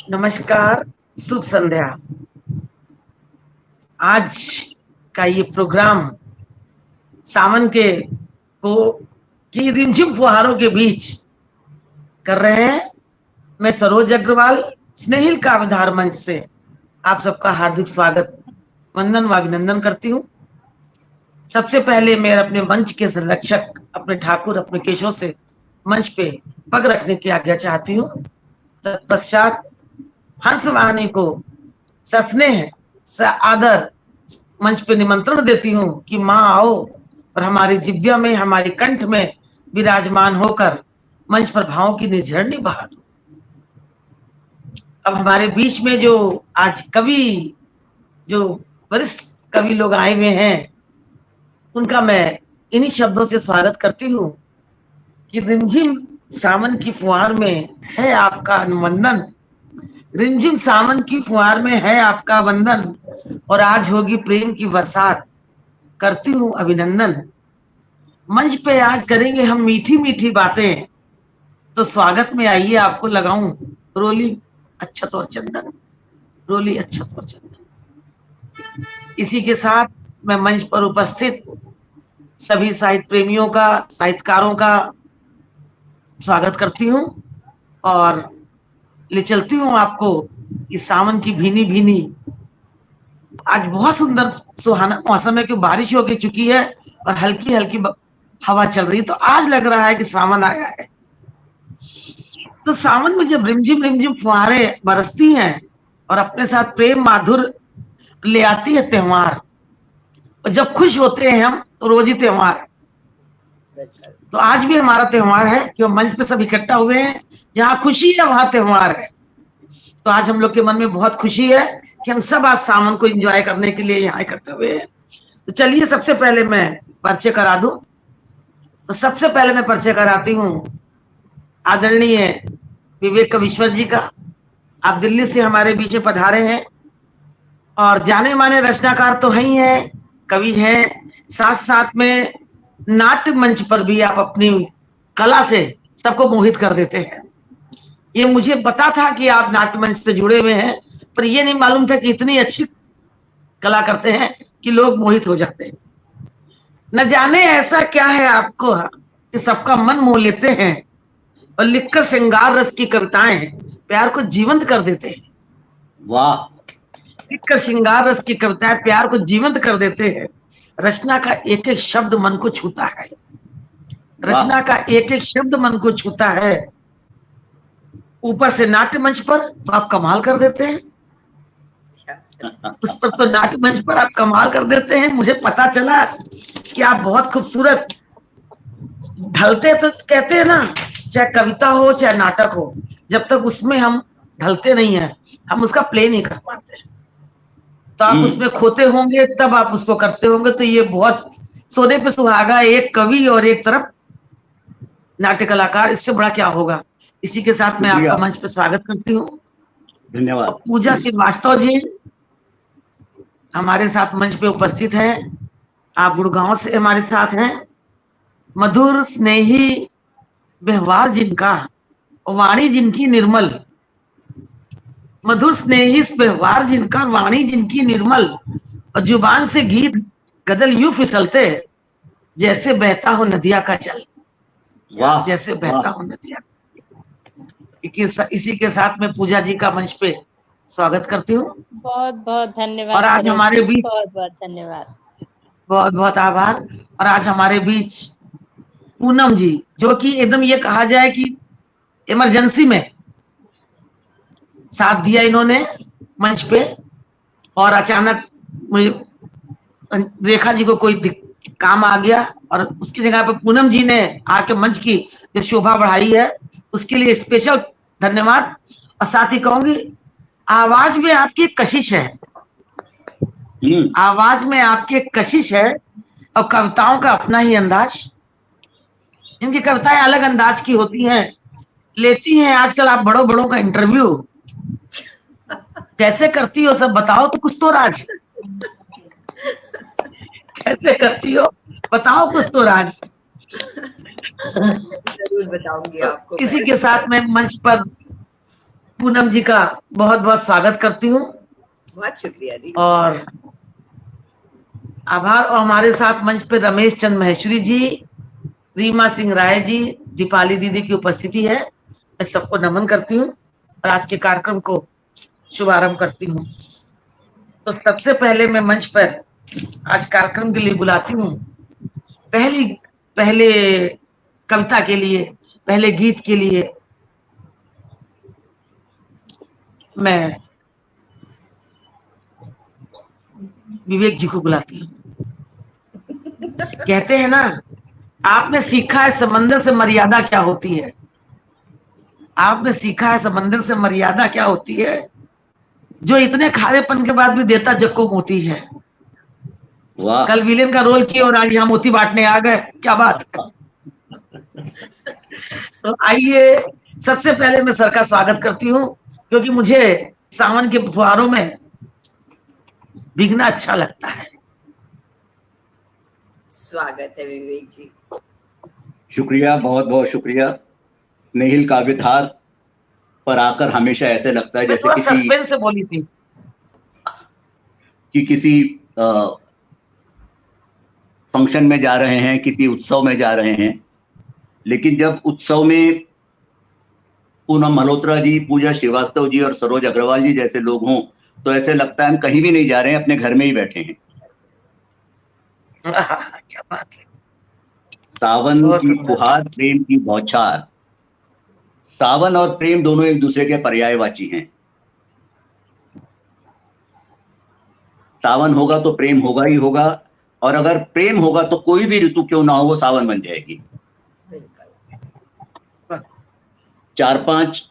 नमस्कार, शुभ संध्या। आज का ये प्रोग्राम सावन के को की रिमझिम फुहारों के बीच कर रहे हैं। मैं सरोज अग्रवाल स्नेहिल काव्यधार मंच से आप सबका हार्दिक स्वागत, वंदन व अभिनंदन करती हूँ। सबसे पहले मैं अपने मंच के संरक्षक अपने ठाकुर अपने केशव से मंच पे पग रखने की आज्ञा चाहती हूँ। तत्पश्चात हंसवाहिनी को सस्नेह आदर मंच पे निमंत्रण देती हूँ कि माँ आओ और हमारी जिव्या में हमारी कंठ में विराजमान होकर मंच पर भावों की निर्झरणी बहा दो। अब हमारे बीच में जो आज कवि, जो वरिष्ठ कवि लोग आए हुए हैं, उनका मैं इन्हीं शब्दों से स्वागत करती हूँ कि रिमझिम सावन की फुहार में है आपका अनुवंदन, रिमझिम सावन की फुहार में है आपका वंदन, और आज होगी प्रेम की बरसात, करती हूँ अभिनंदन। मंच पे आज करेंगे हम मीठी मीठी बातें, तो स्वागत में आइए आपको लगाऊं रोली अच्छत और चंदन, रोली अच्छत और चंदन। इसी के साथ मैं मंच पर उपस्थित सभी साहित्य प्रेमियों का, साहित्यकारों का स्वागत करती हूँ और ले चलती हूँ आपको इस सावन की भीनी भीनी। आज बहुत सुंदर सुहाना मौसम है कि बारिश हो चुकी है और हल्की हल्की हवा चल रही, तो आज लग रहा है कि सावन आया है। तो सावन में जब रिमझिम रिमझिम फुहारें बरसती हैं और अपने साथ प्रेम माधुर ले आती है त्योहार, और जब खुश होते हैं हम तो रोज ही त्योहार। तो आज भी हमारा त्योहार है कि हम मंच पे सब इकट्ठा हुए हैं, जहाँ खुशी है वहां त्योहार है। तो आज हम लोग के मन में बहुत खुशी है कि हम सब आज सावन को एंजॉय करने के लिए यहाँ इकट्ठे हुए हैं। तो चलिए सबसे पहले मैं परिचय करा दूं। तो सबसे पहले मैं परिचय कराती हूँ आदरणीय विवेक कवीश्वर जी का। आप दिल्ली से हमारे बीच में पधारे हैं और जाने माने रचनाकार तो हैं ही हैं, कवि हैं, साथ साथ में नाट्य मंच पर भी आप अपनी कला से सबको मोहित कर देते हैं। ये मुझे पता था कि आप नाट्य मंच से जुड़े हुए हैं, पर ये नहीं मालूम था कि इतनी अच्छी कला करते हैं कि लोग मोहित हो जाते हैं। न जाने ऐसा क्या है आपको कि सबका मन मोह लेते हैं और लिखकर श्रृंगार रस की कविताएं प्यार को जीवंत कर देते हैं। वाह! लिखकर श्रृंगार रस की कविताएं प्यार को जीवंत कर देते हैं। रचना का एक एक शब्द मन को छूता है, रचना का एक एक शब्द मन को छूता है। ऊपर से नाट्य मंच पर तो आप कमाल कर देते हैं, उस पर तो नाट्य मंच पर आप कमाल कर देते हैं। मुझे पता चला कि आप बहुत खूबसूरत ढलते, तो कहते हैं ना, चाहे कविता हो चाहे नाटक हो, जब तक उसमें हम ढलते नहीं हैं हम उसका प्ले नहीं कर पाते। तो आप उसमें खोते होंगे तब आप उसको करते होंगे। तो ये बहुत सोने पे सुहागा, एक कवि और एक तरफ नाट्य कलाकार, इससे बड़ा क्या होगा। इसी के साथ मैं आपका मंच पे स्वागत करती हूँ। धन्यवाद। पूजा श्रीवास्तव जी हमारे साथ मंच पे उपस्थित हैं। आप गुड़गांव से हमारे साथ हैं। मधुर स्नेही व्यवहार जिनका, वाणी जिनकी निर्मल, मधुर स्नेही व्यवहार जिनका, वाणी जिनकी निर्मल, और जुबान से गीत गजल यूं फिसलते जैसे बहता हो नदिया का जल। वाह! जैसे बहता हो नदिया। इसी के साथ में पूजा जी का मंच पे स्वागत करती हूँ। बहुत बहुत धन्यवाद। और आज हमारे बीच बहुत बहुत धन्यवाद, बहुत बहुत आभार। और आज हमारे बीच पूनम जी, जो कि एकदम ये कहा जाए कि इमरजेंसी में साथ दिया इन्होंने मंच पे, और अचानक रेखा जी को कोई काम आ गया और उसकी जगह पे पूनम जी ने आके मंच की जो शोभा बढ़ाई है, उसके लिए स्पेशल धन्यवाद। और साथ ही कहूंगी, आवाज में आपकी एक कशिश है, आवाज में आपकी एक कशिश है, और कविताओं का अपना ही अंदाज। इनकी कविताएं अलग अंदाज की होती हैं, लेती हैं। आजकल आप बड़ों बड़ों का इंटरव्यू कैसे करती हो, सब बताओ तो कुछ तो राज। कैसे करती हो बताओ कुछ तो राज। जरूर बताऊंगी आपको। इसी के साथ में मंच पर पूनम जी का बहुत बहुत स्वागत करती हूँ बहुत शुक्रिया दी। और आभार। और हमारे साथ मंच पे रमेश चंद महेश्वरी जी, रीमा सिंह राय जी, दीपाली दीदी की उपस्थिति है। मैं सबको नमन करती हूँ और आज के कार्यक्रम को शुभारंभ करती हूँ। तो सबसे पहले मैं मंच पर आज कार्यक्रम के लिए बुलाती हूँ पहले कविता के लिए, पहले गीत के लिए मैं विवेक जी को बुलाती हूँ। कहते हैं ना, आपने सीखा है समंदर से मर्यादा क्या होती है। आपने सीखा है समंदर से मर्यादा क्या होती है, जो इतने खारेपन के बाद भी देता जग को मोती है। वाह कल विलेन का रोल किया और आज यहाँ मोती बांटने आ गए, क्या बात है। तो आइए, सबसे पहले मैं सर का स्वागत करती हूँ, क्योंकि मुझे सावन के फुहारों में भीगना अच्छा लगता है। स्वागत है विवेक जी। शुक्रिया, बहुत बहुत शुक्रिया। नेहिल काव्यधार पर आकर हमेशा ऐसे लगता है मैं जैसे थोड़ा सस्पेंस से बोली थी कि किसी फंक्शन में जा रहे हैं, किसी उत्सव में जा रहे हैं। लेकिन जब उत्सव में पूनम मल्होत्रा जी, पूजा श्रीवास्तव जी और सरोज अग्रवाल जी जैसे लोग हों तो ऐसे लगता है हम कहीं भी नहीं जा रहे हैं, अपने घर में ही बैठे हैं। क्या बात है। सावन बहुत की सुंदर। फुहार, प्रेम की बौछार। सावन और प्रेम दोनों एक दूसरे के पर्यायवाची हैं। सावन होगा तो प्रेम होगा ही होगा, और अगर प्रेम होगा तो कोई भी ऋतु क्यों ना हो वो सावन बन जाएगी। बिल्कुल। 4-5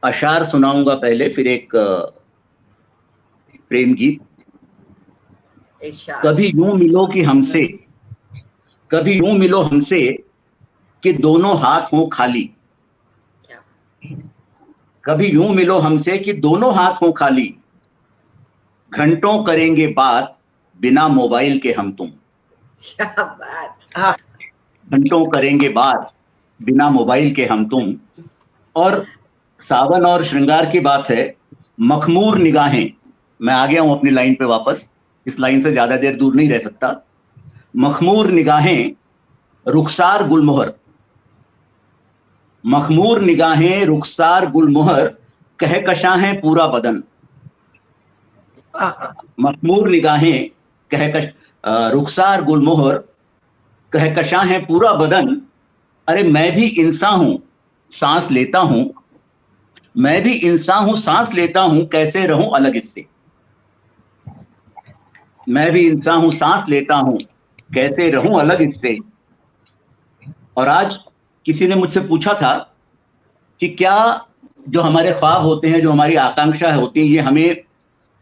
अशार सुनाऊंगा पहले, फिर एक प्रेम गीत। इरशाद। कभी यूं मिलो कि हमसे, कभी यूं मिलो हमसे कि दोनों हाथ हों खाली। क्या कभी यूं मिलो हमसे कि दोनों हाथ हों खाली। घंटों करेंगे बात बिना मोबाइल के हम तुम। क्या बात। हाँ, घंटों करेंगे बात बिना मोबाइल के हम तुम। और सावन और श्रृंगार की बात है। मखमूर निगाहें, मैं आ गया हूं अपनी लाइन पे वापस, इस लाइन से ज्यादा देर दूर नहीं रह सकता। मखमूर निगाहें रुखसार गुलमोहर। मखमूर निगाहें रुखसार गुलमोहर, कहकशां है पूरा बदन। मखमूर निगाहें रुखसार गुलमोहर, कहकशां है पूरा बदन। अरे मैं भी इंसान हूं, सांस लेता हूं। मैं भी इंसान हूं, सांस लेता हूं, कैसे रहूं अलग इससे। मैं भी इंसान हूं, सांस लेता हूं, कैसे रहूं अलग इससे। और आज किसी ने मुझसे पूछा था कि क्या जो हमारे ख्वाब होते हैं, जो हमारी आकांक्षा होती है, ये हमें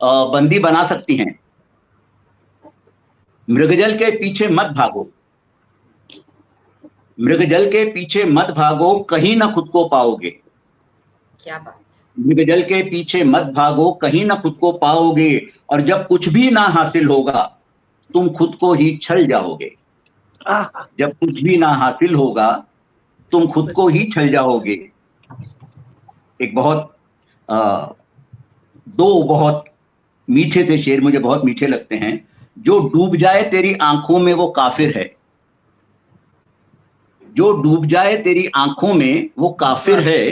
बंदी बना सकती हैं। मृगजल के पीछे मत भागो, मृगजल के पीछे मत भागो, कहीं ना खुद को पाओगे। क्या बात। मृगजल के पीछे मत भागो, कहीं ना खुद को पाओगे। और जब कुछ भी ना हासिल होगा तुम खुद को ही छल जाओगे। जब कुछ भी ना हासिल होगा तुम खुद को ही छल जाओगे। एक बहुत दो बहुत मीठे से शेर मुझे बहुत मीठे लगते हैं। जो डूब जाए तेरी आंखों में वो काफिर है। जो डूब जाए तेरी आंखों में वो काफिर है।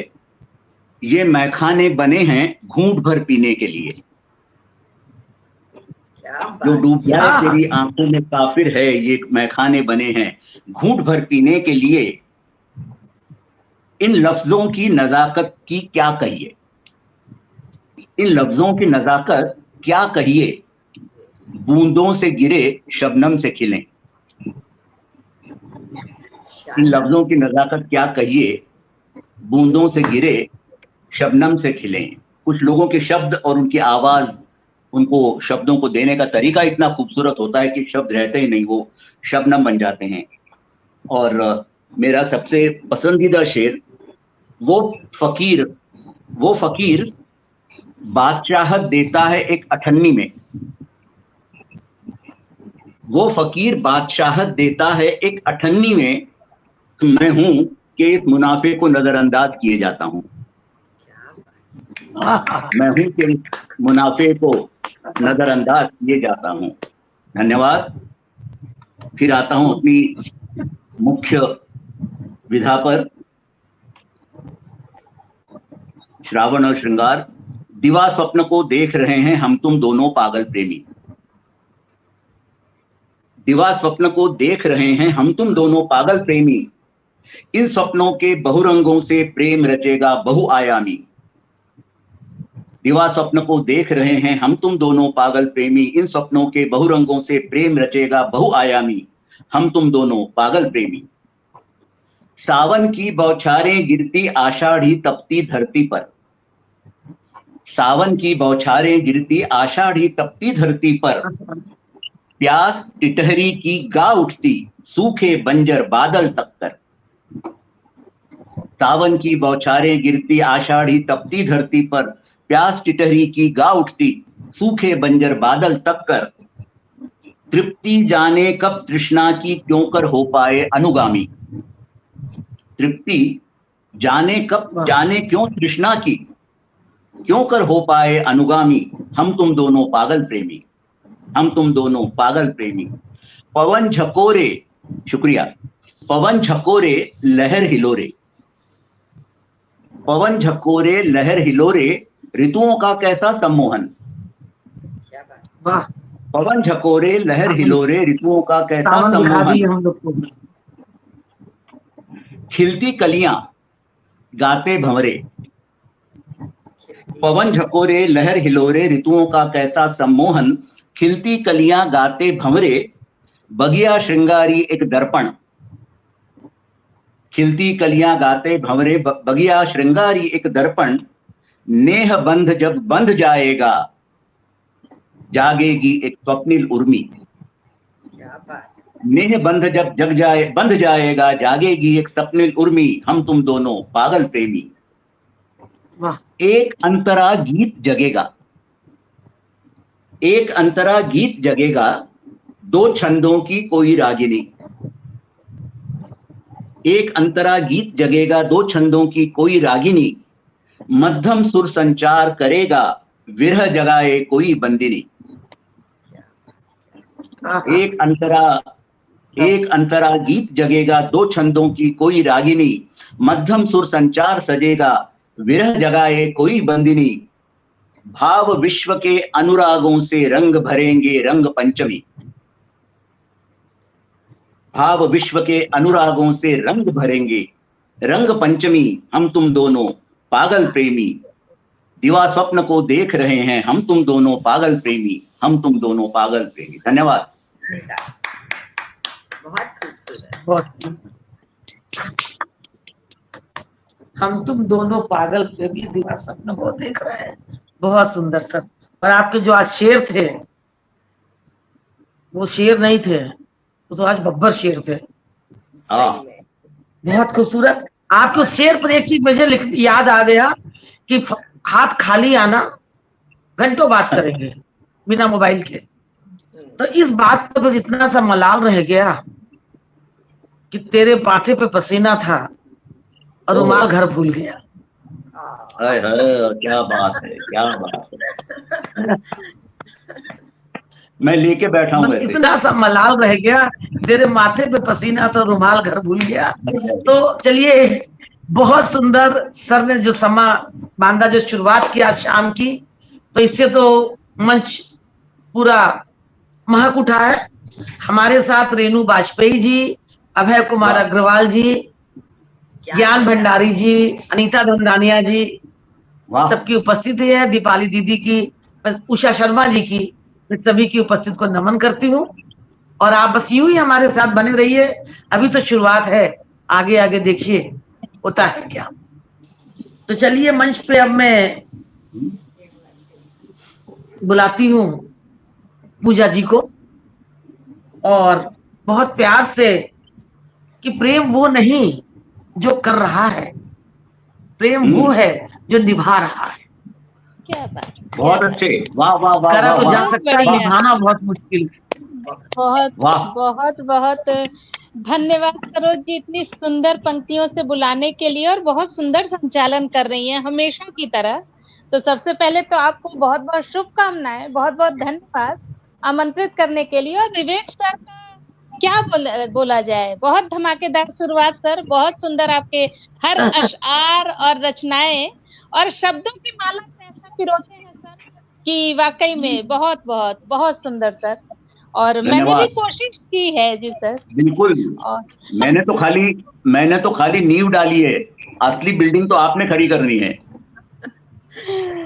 ये मैखाने बने हैं घूंट भर पीने के लिए। क्या बात। जो डूब जाए तेरी आंखों में काफिर है, ये मैखाने बने हैं घूंट भर पीने के लिए। इन लफ्जों की नजाकत की क्या कहिए, इन लफ्जों की नजाकत क्या कहिए। बूंदों से गिरे शबनम से खिले। इन लफ्जों की नजाकत क्या कहिए, बूंदों से गिरे शबनम से खिले। कुछ लोगों के शब्द और उनकी आवाज, उनको शब्दों को देने का तरीका इतना खूबसूरत होता है कि शब्द रहते ही नहीं, वो शबनम बन जाते हैं। और मेरा सबसे पसंदीदा शेर, वो फकीर बादशाहत देता है एक अठन्नी में। वो फकीर बादशाहत देता है एक अठन्नी में। मैं हूं कि इस मुनाफे को नजरअंदाज किए जाता हूं। क्या मैं हूं कि इस मुनाफे को नजरअंदाज किए जाता हूं। धन्यवाद। फिर आता हूं अपनी मुख्य विधा पर। श्रावण और श्रृंगार। दिवा स्वप्न को देख रहे हैं हम तुम दोनों पागल प्रेमी। दिवा स्वप्न को देख रहे हैं हम तुम दोनों पागल प्रेमी। इन स्वप्नों के बहुरंगों से प्रेम रचेगा बहुआयामी। दिवा स्वप्न को देख रहे हैं हम तुम दोनों पागल प्रेमी। इन स्वप्नों के बहुरंगों से प्रेम रचेगा बहुआयामी। हम तुम दोनों पागल प्रेमी। सावन की बौछारें गिरती आषाढ़ी तपती धरती पर। सावन की बौछारें गिरती आषाढ़ी तपती धरती पर। प्यास टिटहरी की गा उठती सूखे बंजर बादल तक कर। सावन की बौछारें गिरती आषाढ़ी तपती धरती पर। प्यास टिटहरी की गा उठती सूखे बंजर बादल तक कर। तृप्ति जाने कब तृष्णा की क्यों कर हो पाए अनुगामी। तृप्ति जाने कब जाने क्यों तृष्णा की क्यों कर हो पाए अनुगामी। हम तुम दोनों पागल प्रेमी। हम तुम दोनों पागल प्रेमी। पवन झकोरे, शुक्रिया। पवन झकोरे लहर हिलोरे। पवन झकोरे लहर हिलोरे ऋतुओं का कैसा सम्मोहन। क्या बात। वाह, पवन झकोरे लहर हिलोरे ऋतुओं का कैसा सावन दिखा दी सम्मोहन। हम लोग को। खिलती कलियां गाते भंवरे। पवन झकोरे लहर हिलोरे ऋतुओं का कैसा सम्मोहन। खिलती कलियां गाते भंवरे बगिया श्रृंगारी एक दर्पण। खिलती कलियां गाते भंवरे बगिया श्रृंगारी एक दर्पण। नेह बंध जब बंध जाएगा जागेगी एक स्वप्निल उर्मी। क्या बात। नेह बंध जब बंध जाएगा जागेगी एक स्वप्निल उर्मी। हम तुम दोनों पागल प्रेमी। वाह, एक अंतरा गीत जगेगा। एक अंतरा गीत जगेगा दो छंदों की कोई रागिनी। एक अंतरा गीत जगेगा दो छंदों की कोई रागिनी। मध्यम सुर संचार करेगा विरह जगाए कोई बंदिनी। एक अंतरा गीत जगेगा दो छंदों की कोई रागिनी। मध्यम सुर संचार सजेगा विरह जगाए कोई बंदिनी। भाव विश्व के अनुरागों से रंग भरेंगे रंग पंचमी। भाव विश्व के अनुरागों से रंग भरेंगे रंग पंचमी। हम तुम दोनों पागल प्रेमी। दिवा स्वप्न को देख रहे हैं हम तुम दोनों पागल प्रेमी। हम तुम दोनों पागल प्रेमी। धन्यवाद। बहुत खूबसूरत। बहुत। हम तुम दोनों पागल प्रेमी दिवा स्वप्न को देख रहे हैं। बहुत सुंदर सर। और आपके जो आज शेर थे वो शेर नहीं थे, वो तो आज बब्बर शेर थे। सही में। बहुत खूबसूरत। आपके शेर पर एक चीज मुझे याद आ गया कि हाथ खाली आना, घंटों बात करेंगे बिना मोबाइल के। तो इस बात पर बस इतना सा मलाल रह गया कि तेरे पाथे पे पसीना था और रुमाल घर भूल गया। हाय हाय, क्या बात है, क्या बात है। मैं लेके बैठा हूँ। बस इतना सा मलाल रह गया, तेरे माथे पे पसीना था रुमाल घर भूल गया। तो चलिए, बहुत सुंदर सर ने जो समा बांधा, जो शुरुआत किया शाम की, तो इससे तो मंच पूरा महक उठा है। हमारे साथ रेणु बाजपेयी जी, अभय कुमार अग्रवाल जी, ज्ञान भंडारी जी, अनीता धनदानिया जी, सबकी उपस्थिति है। दीपाली दीदी की, उषा शर्मा जी की, मैं सभी की उपस्थिति को नमन करती हूँ। और आप बस यूं ही हमारे साथ बने रहिए, अभी तो शुरुआत है, आगे आगे देखिए होता है क्या। तो चलिए, मंच पे अब मैं बुलाती हूँ पूजा जी को, और बहुत प्यार से, कि प्रेम वो नहीं जो कर रहा है, प्रेम वो है जो निभा रहा है। क्या बात। बहुत अच्छे, वाह वाह वाह। करा तो जा वाह, सकता है, निभाना बहुत मुश्किल। बहुत वाह। बहुत बहुत धन्यवाद सरोज जी, इतनी सुंदर पंक्तियों से बुलाने के लिए, और बहुत सुंदर संचालन कर रही हैं हमेशा की तरह। तो सबसे पहले तो आपको बहुत बहुत शुभकामनाएं, बहुत बहुत धन्यवाद आमंत्रित करने के लिए। और विवेक सर का क्या बोला जाए, बहुत धमाकेदार शुरुआत सर, बहुत सुंदर आपके हर अशआर और रचनाएं और शब्दों की माला से ऐसा पिरोते हैं सर कि वाकई में बहुत बहुत बहुत सुंदर सर। और मैंने भी धन्यवाद। कोशिश की है जी सर। बिल्कुल, और मैंने तो खाली नींव डाली है, असली बिल्डिंग तो आपने खड़ी करनी है।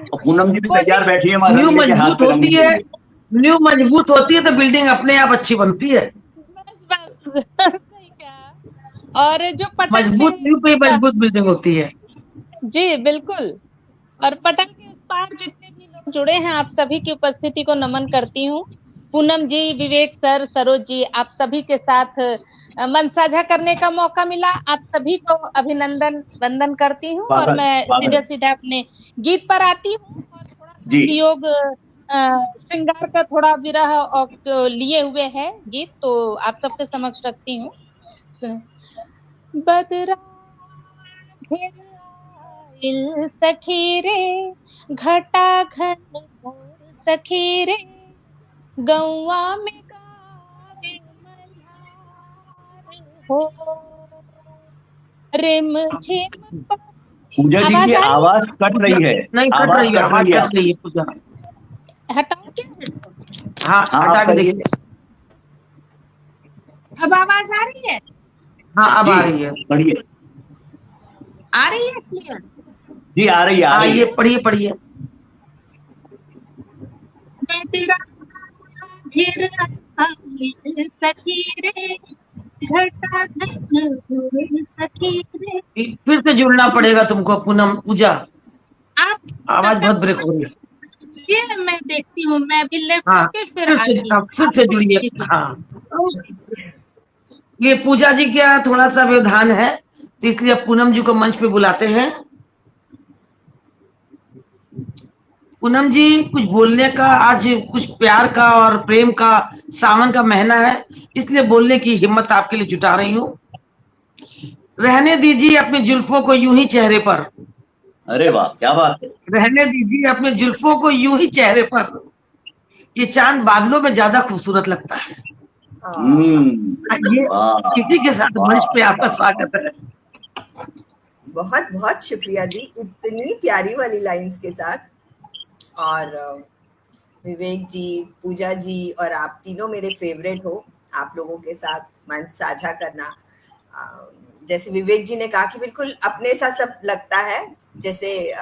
और पूनम जी भी तैयार बैठी है न्यू माधव के हाथ मजबूत पे होती रंगने है, के लिए। न्यू मजबूत होती है तो बिल्डिंग अपने आप अच्छी बनती है। बस सही कहा। और जो पटल मजबूत न्यू पे मजबूत बिल्डिंग होती है। जी बिल्कुल। और पटल के उस पार जितने भी लोग जुड़े हैं, आप सभी की उपस्थिति को नमन करती हूँ। पूनम जी, विवेक सर, सरोज जी, आप सभी के साथ मन साझा करने का मौका मिला। आप सभी को अभिनंदन वंदन करती हूँ। और मैं सीधा सीधा अपने गीत पर आती हूँ और थोड़ा सा जी। वियोग श्रृंगार का थोड़ा विरह और लिए हुए है गीत, तो आप सबके समक्ष रखती हूँ। बदरा घिर आइल सखी रे, घटा घन घोर सखी रे, गौवा में गावे मल्हार हो, रिम झिम पूजा जी की आवाज कट रही है। नहीं, कट रही है, आवाज कट रही है पूजा। हटाओ क्या? हाँ, हटा के देखिए। अब आवाज आ रही है? हाँ, अब आ रही है। पढ़िए। आ रही है क्लियर? जी आ रही है, आ रही है। पढ़िए पढ़िए। मैं तेरा घिर आइल सखी रे, घटा घन घोर सखी रे। फिर से जुड़ना पड़ेगा तुमको पूनम, पूजा, आप आवाज बहुत ब्रेक हो रही है। ये मैं देखती हूँ, मैं भी लेफ्ट हाँ, होके फिर फिर से जुड़िए। हाँ, ये पूजा जी का थोड़ा सा व्यवधान है, तो इसलिए अब पूनम जी को मंच पे बुलाते हैं। पूनम जी, कुछ बोलने का, आज कुछ प्यार का और प्रेम का सावन का महीना है, इसलिए बोलने की हिम्मत आपके लिए जुटा रही हूँ। रहने दीजिए अपने जुल्फों को यूं ही चेहरे पर। अरे वाह, क्या बात है। रहने दीजिए अपने जुल्फों को यूं ही चेहरे पर, ये चांद बादलों में ज्यादा खूबसूरत लगता है। ये किसी के साथ मंच पे आपका स्वागत है। बहुत बहुत शुक्रिया दी, इतनी प्यारी वाली लाइंस के साथ। और विवेक जी, पूजा जी और आप तीनों मेरे फेवरेट हो। आप लोगों के साथ मंच साझा करना, जैसे विवेक जी ने कहा कि बिल्कुल अपने साथ सब लगता है, जैसे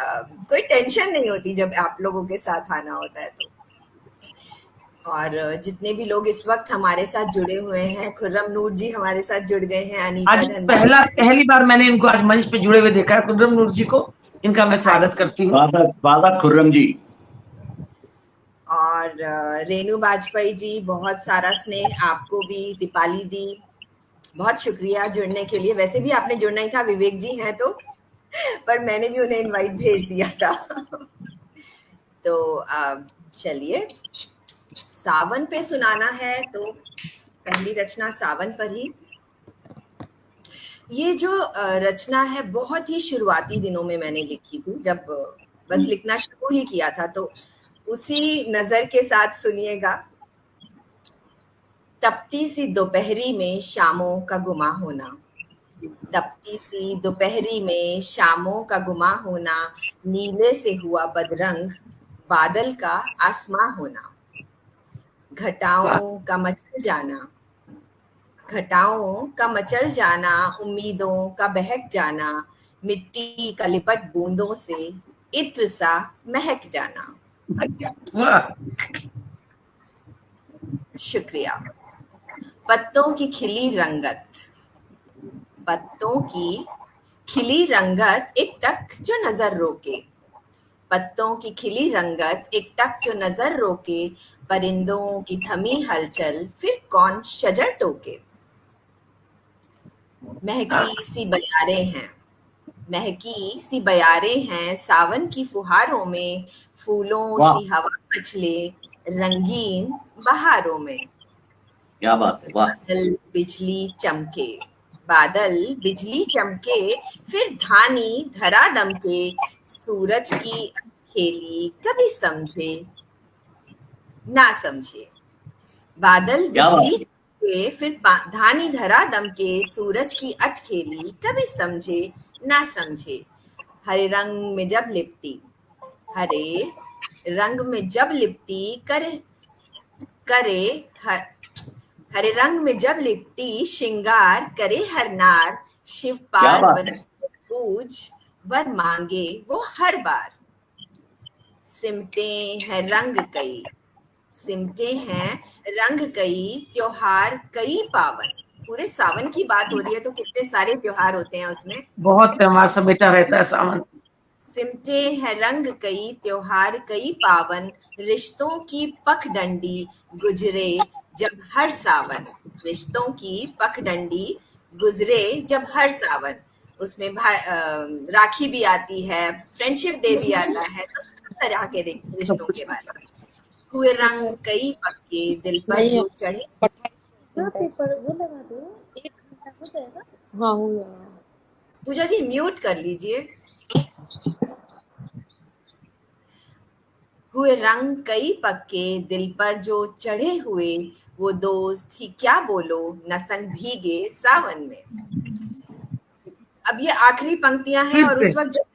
कोई टेंशन नहीं होती जब आप लोगों के साथ आना होता है तो। और जितने भी लोग इस वक्त हमारे साथ जुड़े हुए हैं, खुर्रम नूर जी हमारे साथ जुड़ गए हैं, अनीता आज धनबाद, पहली बार मैंने इनको आज मंच पे जुड़े हुए देखा है, खुर्रम नूर जी को, इनका मैं स्वागत करती हूँ। स्वागत खुर्रम जी। और रेनू बाजपेयी जी, बहुत सारा स्नेह आपको भी। दीपाली दी, बहुत शुक्रिया जुड़ने के लिए। वैसे भी आपने जुड़ना ही था, विवेक जी हैं तो, पर मैंने भी उन्हें इनवाइट भेज दिया था। तो चलिए, सावन पे सुनाना है तो पहली रचना सावन पर ही। ये जो रचना है बहुत ही शुरुआती दिनों में मैंने लिखी थी, जब बस लिखना शुरू ही किया था, तो उसी नजर के साथ सुनिएगा। तपती सी दोपहरी में शामों का गुमा होना, तपती सी दोपहरी में शामों का गुमा होना, नीले से हुआ बदरंग बादल का आसमां होना, घटाओं का मचल जाना, घटाओं का मचल जाना, उम्मीदों का बहक जाना, मिट्टी का लिपट बूंदों से इत्र सा महक जाना। शुक्रिया। पत्तों की खिली रंगत, पत्तों की खिली रंगत एक टक जो नजर रोके, पत्तों की खिली रंगत एक टक जो नजर रोके, परिंदों की थमी हलचल फिर कौन शजर टोके। महकी सी बयारें हैं, महकी सी बयारें हैं सावन की फुहारों में, फूलों सी हवा मचले रंगीन बहारों में। क्या बात है, वाह। बादल बिजली चमके, बादल बिजली चमके, फिर धानी धरा दमके, सूरज की खेली कभी समझे ना समझे, बादल क्या बात बिजली के फिर धानी धरा दम के, सूरज की अट खेली कभी समझे ना समझे, हरे रंग में जब लिपटी, हरे रंग में जब लिपटी करे करे हरे रंग में जब लिपटी श्रृंगार करे हर नार, शिव क्या बात पार्वती है। पूज वर मांगे वो हर बार, सिमटे हैं रंग कई, सिमटे हैं रंग कई, त्योहार कई पावन। पूरे सावन की बात हो रही है तो कितने सारे त्योहार होते हैं उसमें, बहुत त्योहार समेटा रहता है सावन। सिमटे हैं रंग कई, त्योहार कई पावन, रिश्तों की पखडंडी गुजरे जब हर सावन, रिश्तों की पखडंडी गुजरे जब हर सावन। उसमें राखी भी आती है, फ्रेंडशिप डे भी आता है, तो सब तरह के रिश्तों के बारे में। हुए रंग कई पक्के, दिल पर जो चढ़े। पेपर वो लगा दो, 1 घंटा हो जाएगा। हाँ हो गया। पूजा जी म्यूट कर लीजिए। हुए रंग कई पक्के, दिल पर जो चढ़े हुए, वो दोस्त ही क्या बोलो न संग भीगे सावन में। अब ये आखिरी पंक्तियां हैं, और उस वक्त जब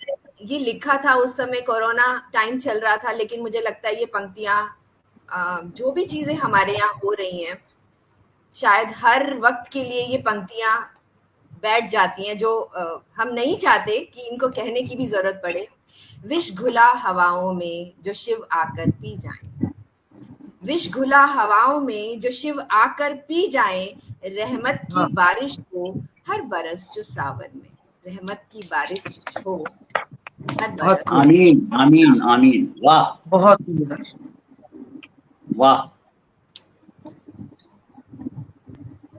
ये लिखा था उस समय कोरोना टाइम चल रहा था, लेकिन मुझे लगता है ये पंक्तियां जो भी चीजें हमारे यहाँ हो रही हैं, शायद हर वक्त के लिए ये पंक्तियां बैठ जाती हैं, जो हम नहीं चाहते कि इनको कहने की भी जरूरत पड़े। विष घुला हवाओं में जो शिव आकर पी जाएं, विष घुला हवाओं में जो शिव आकर पी जाएं, रहमत की बारिश हो हर बरस जो सावन में, रहमत की बारिश हो हर बरस। आमीन आमीन आमीन। वाह बहुत सुंदर। वाह।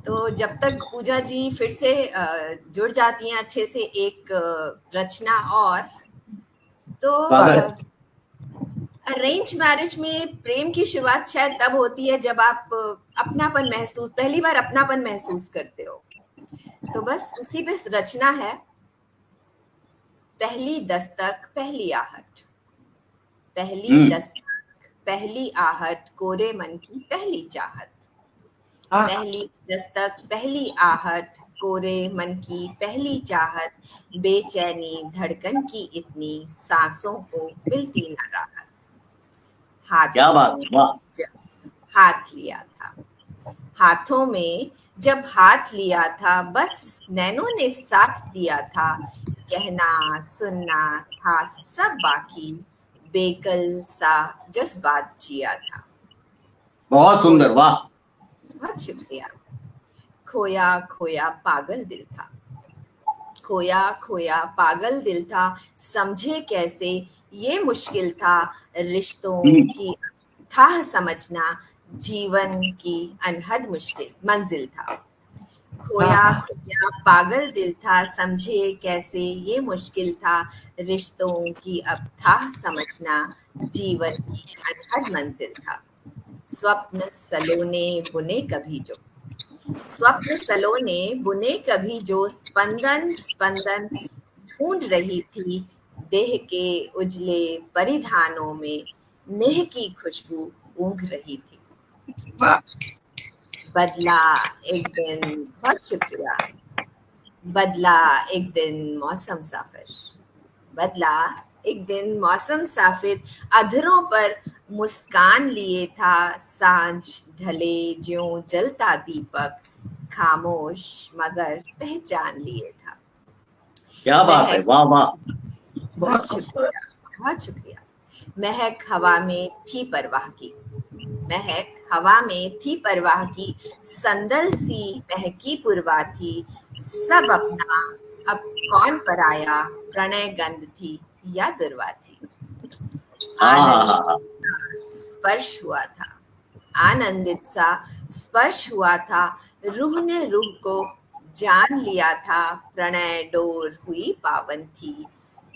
तो जब तक पूजा जी फिर से जुड़ जाती हैं अच्छे से एक रचना और, तो अरेंज मैरिज में प्रेम की शुरुआत शायद तब होती है जब आप अपनापन महसूस, पहली बार अपनापन महसूस करते हो। तो बस उसी पे रचना है। पहली दस्तक पहली आहट, पहली दस्तक पहली आहट, कोरे मन की पहली चाहत, पहली दस्तक पहली आहट, कोरे मन की पहली चाहत, बेचैनी धड़कन की इतनी, सांसों को मिलती न राहत, क्या बात। वाह। हाथ लिया था, हाथों में जब हाथ लिया था, बस नैनों ने साथ दिया था, कहना सुनना था सब बाकी, बेकल सा जज्बात जिया था। बहुत सुंदर। वाह। बहुत शुक्रिया। खोया खोया पागल दिल था, खोया खोया पागल दिल था, समझे कैसे ये मुश्किल था, रिश्तों की था समझना, जीवन की अनहद मुश्किल मंजिल था। खोया खोया पागल दिल था, समझे कैसे ये मुश्किल था, रिश्तों की अब था समझना, जीवन की अनहद मंजिल था। स्वप्न सलोने बुने कभी जो, स्वप्न सलोने बुने कभी जो, स्पंदन स्पंदन ढूंढ रही थी, देह के उजले परिधानों में नेह की खुशबू ऊँघ रही थी। बदला एक दिन, बहुत शुक्रिया। बदला एक दिन मौसम साफिर, बदला एक दिन मौसम साफिर, अधरों पर मुस्कान लिए था, सांझ ढले ज्यों जलता दीपक, खामोश मगर पहचान लिए था। क्या बात है। वाह वाह। बहुत शुक्रिया, बहुत शुक्रिया। महक हवा में थी परवाह की, महक हवा में थी परवाह की, संदल सी महकी पुरवा थी, सब अपना अब कौन पर आया, प्रणय गंध थी या दुर्वा थी। आनंद स्पर्श हुआ था, आनंदित सा स्पर्श हुआ था, रूह ने रूह को जान लिया था, प्रणय डोर हुई पावन थी,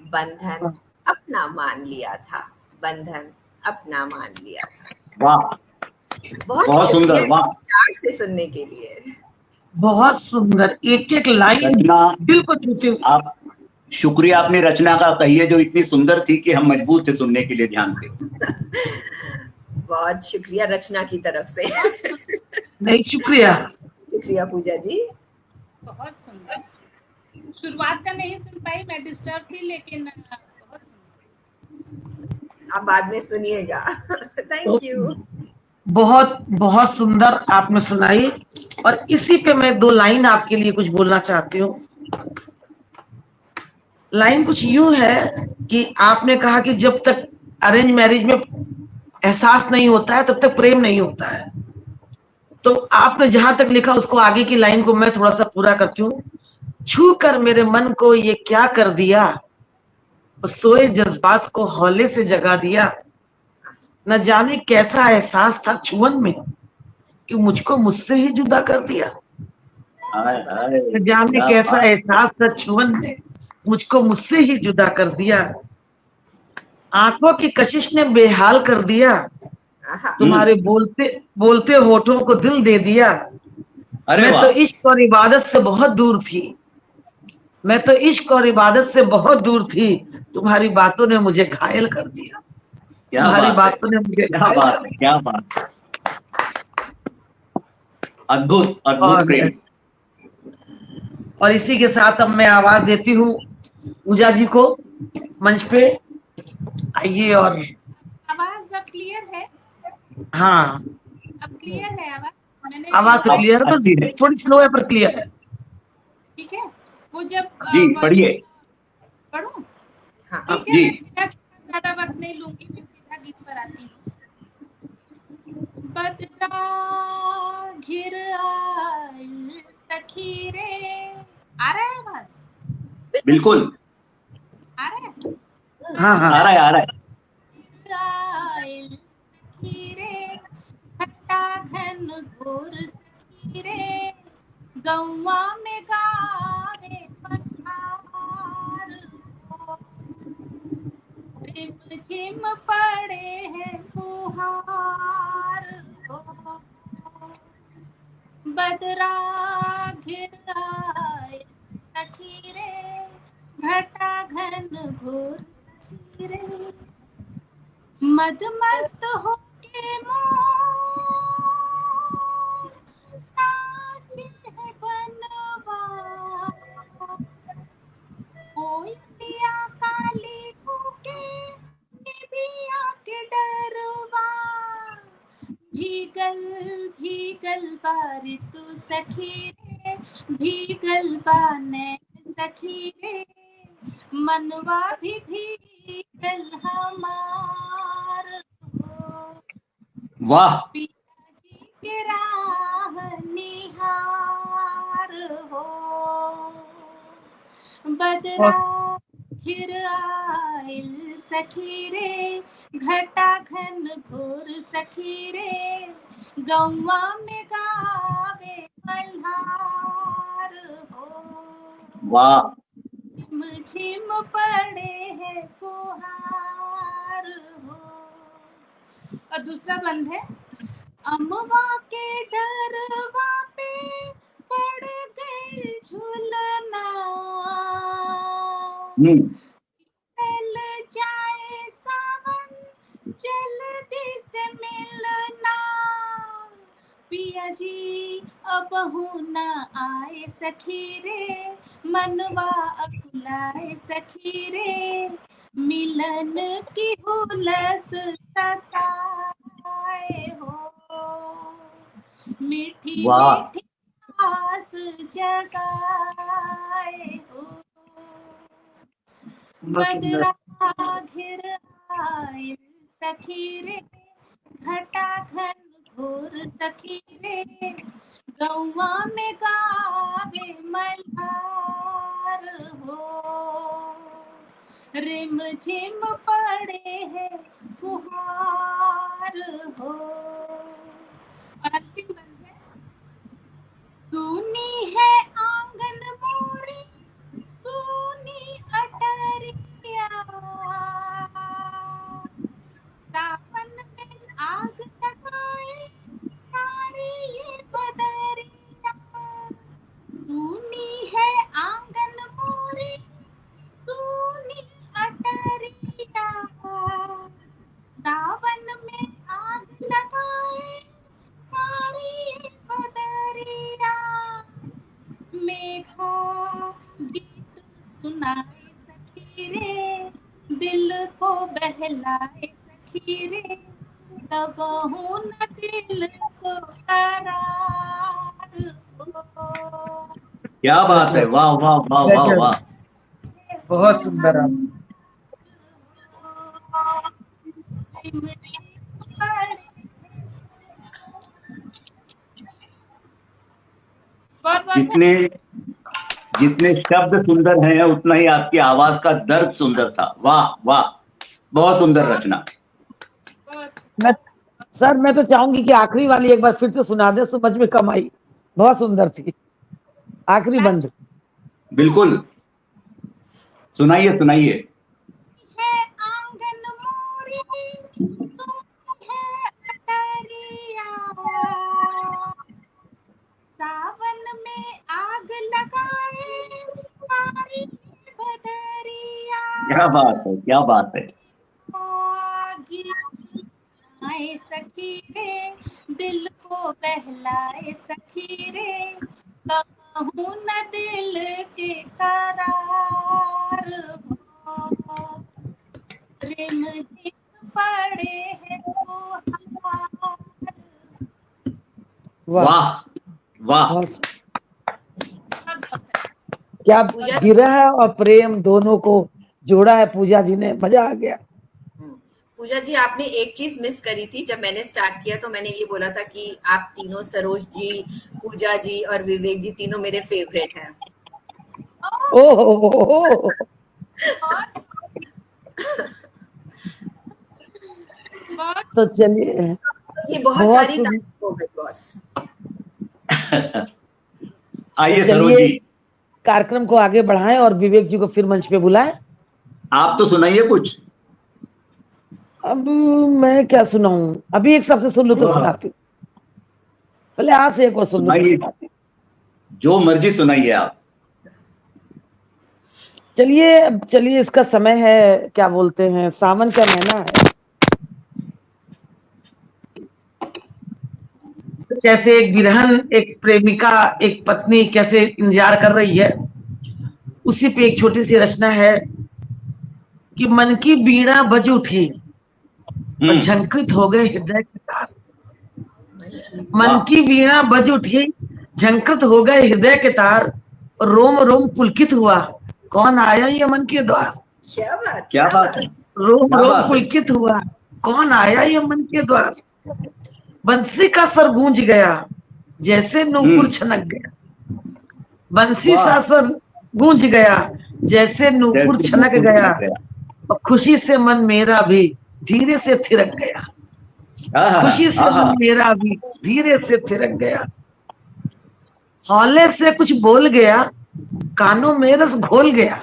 बंधन अपना मान लिया था, बंधन अपना मान लिया था। वाह। बहुत सुंदर। वाह। प्यार से सुनने के लिए बहुत सुंदर, एक एक लाइन दिल को छूते। शुक्रिया अपनी रचना का कहिए जो इतनी सुंदर थी कि हम मजबूर थे सुनने के लिए ध्यान से। बहुत शुक्रिया रचना की तरफ से। नहीं, शुक्रिया। शुक्रिया पूजा जी। बहुत सुंदर। शुरुआत का नहीं सुन पाई, मैं डिस्टर्ब थी, लेकिन बहुत सुंदर। आप बाद में सुनिएगा। Thank you. बहुत बहुत सुंदर आपने सुनाई, और इसी पे मैं 2 लाइन आपके लिए कुछ बोलना चाहती हूँ। लाइन कुछ यूं है कि आपने कहा कि जब तक अरेंज मैरिज में एहसास नहीं होता है तब तक प्रेम नहीं होता है। तो आपने जहां तक लिखा उसको आगे की लाइन को मैं थोड़ा सा पूरा करती हूँ। छू कर मेरे मन को ये क्या कर दिया, सोए जज्बात को हौले से जगा दिया। न जाने कैसा एहसास था छुअन में कि मुझको मुझसे ही जुदा कर दिया। न जाने कैसा एहसास था छुअन में मुझको मुझसे ही जुदा कर दिया। आंखों की कशिश ने बेहाल कर दिया, तुम्हारे बोलते बोलते होठों को दिल दे दिया। मैं तो इश्क और इबादत से बहुत दूर थी, मैं तो इश्क और इबादत से बहुत दूर थी, तुम्हारी बातों ने मुझे घायल कर दिया। तुम्हारी बातों ने मुझे घायल कर दिया। क्या बात, अद्भुत अद्भुत प्रेम। और इसी के साथ अब मैं आवाज देती हूँ पूजा जी को, मंच पे आइए। और आवाज अब क्लियर है? हाँ, अब क्लियर है आवाज? मैंने आवाज तो क्लियर है, तो थोड़ी स्लो है पर क्लियर है। ठीक है। वो जब जी पढ़िए। पढ़ूं? हाँ ठीक है, जी। मैं ज्यादा वक्त नहीं लूंगी, मैं सीधा गीत पर आती हूँ। बदरा घिर आइल सखी रे, आ रहा है आवाज? बिल्कुल आ रहा है? हाँ हाँ आ रहा है, आ रहा है। आइल सखी रे, खट्टा घन घोर सखी रे, गौवा में गावे पठार हो, रिम झिम पड़े हैं फुहार हो। बदरा घिर आए सखी रे, घटा घन घोर सखी रे, मदमस्त होके मोर नाचे है बनवा, कोयलिया काली कूके निबिया के डरवा, भीगल भीगल बारी तू सखी रे, भीगल बाने सखी रे, मनवा भी भीगल हमार हो। वाह, पिताजी के राह निहार हो, बदरा फिर आइल सखी रे, घटा घन घोर सखी रे, गौवा में गावे मल्हार हो। वाह, झिम झिम पड़े है फुहार हो। और दूसरा बंद है, अमवा के डरवा पे पड़ गई झूलना, चल जाए सावन जल्दी से मिलना, पिया जी अबहू न आए सखी रे, मनवा अकुलाए सखी रे, मिलन की हुलस सताए हो, मीठी मीठी आस जगाए हो। बदरा घिर आइल सखी रे, घटा घन घोर सखी रे, गौवा में गावे मल्हार हो, रिम झिम पड़े है फुहार हो। और अंतिम बंद है, सुनी है आंगन मोरी सुनी अटरिया, सावन में आग लगाए सारी ये बदरिया, सुनी है आंगन मोरी दिल को बहलाए सखी रे, लगहु न दिल को करार हो। क्या बात है, वाह वाह वाह वाह वाह, बहुत सुंदर आप। जितने जितने शब्द सुंदर हैं उतना ही आपकी आवाज का दर्द सुंदर था। वाह वाह, बहुत सुंदर रचना। मैं सर मैं तो चाहूंगी कि आखिरी वाली एक बार फिर से सुना दे, समझ में कम आई, बहुत सुंदर थी आखिरी बंद। बिल्कुल, सुनाइए सुनाइए। है आंगन मोरी, है अटरिया, सावन में आग लगाए मारी बदरिया। क्या बात है, क्या बात है। आए सखी रे, दिल को बहलाए सखी रे, कहूँ न दिल के करार हो। रिम झिम पड़े हैं फुहार। वाह वाह, बहुत क्या विरह और प्रेम दोनों को जोड़ा है पूजा जी ने, मजा आ गया। पूजा जी, आपने एक चीज मिस करी थी। जब मैंने स्टार्ट किया तो मैंने ये बोला था कि आप तीनों, सरोज जी, पूजा जी और विवेक जी, तीनों मेरे फेवरेट हैं। ओह तो चलिए, ये बहुत सारी तारीफ हो गई बॉस। आइए सरोज जी, कार्यक्रम को आगे बढ़ाएं और विवेक जी को फिर मंच पे बुलाएं। आप तो सुनाइए कुछ। अब मैं क्या सुनाऊं, अभी एक सबसे सुन लो तो सुनाती हूँ, पहले आप से एक और सुन लो तो सुनाती हूँ। जो मर्जी सुनाइए आप। चलिए चलिए, इसका समय है, क्या बोलते हैं, सावन का महीना है। कैसे एक बिरहन, एक प्रेमिका, एक पत्नी कैसे इंतजार कर रही है, उसी पे एक छोटी सी रचना है कि मन की बीड़ा बज उठी, झंकृत हो गए हृदय के तार। मन की वीणा बज उठी, झंकृत हो गए हृदय के तार, रोम रोम पुलकित हुआ, कौन आया ये मन के द्वार। क्या बात है, रोम रोम पुलकित हुआ, कौन आया ये मन के द्वार। बंसी का स्वर गूंज गया, जैसे नूपुर छनक गया। बंसी का स्वर गूंज गया, जैसे नूपुर छनक गया, और खुशी से मन मेरा भी धीरे से थिरक गया। खुशी से मन मेरा भी धीरे से थिरक गया। हौले से कुछ बोल गया, कानों में रस घोल गया।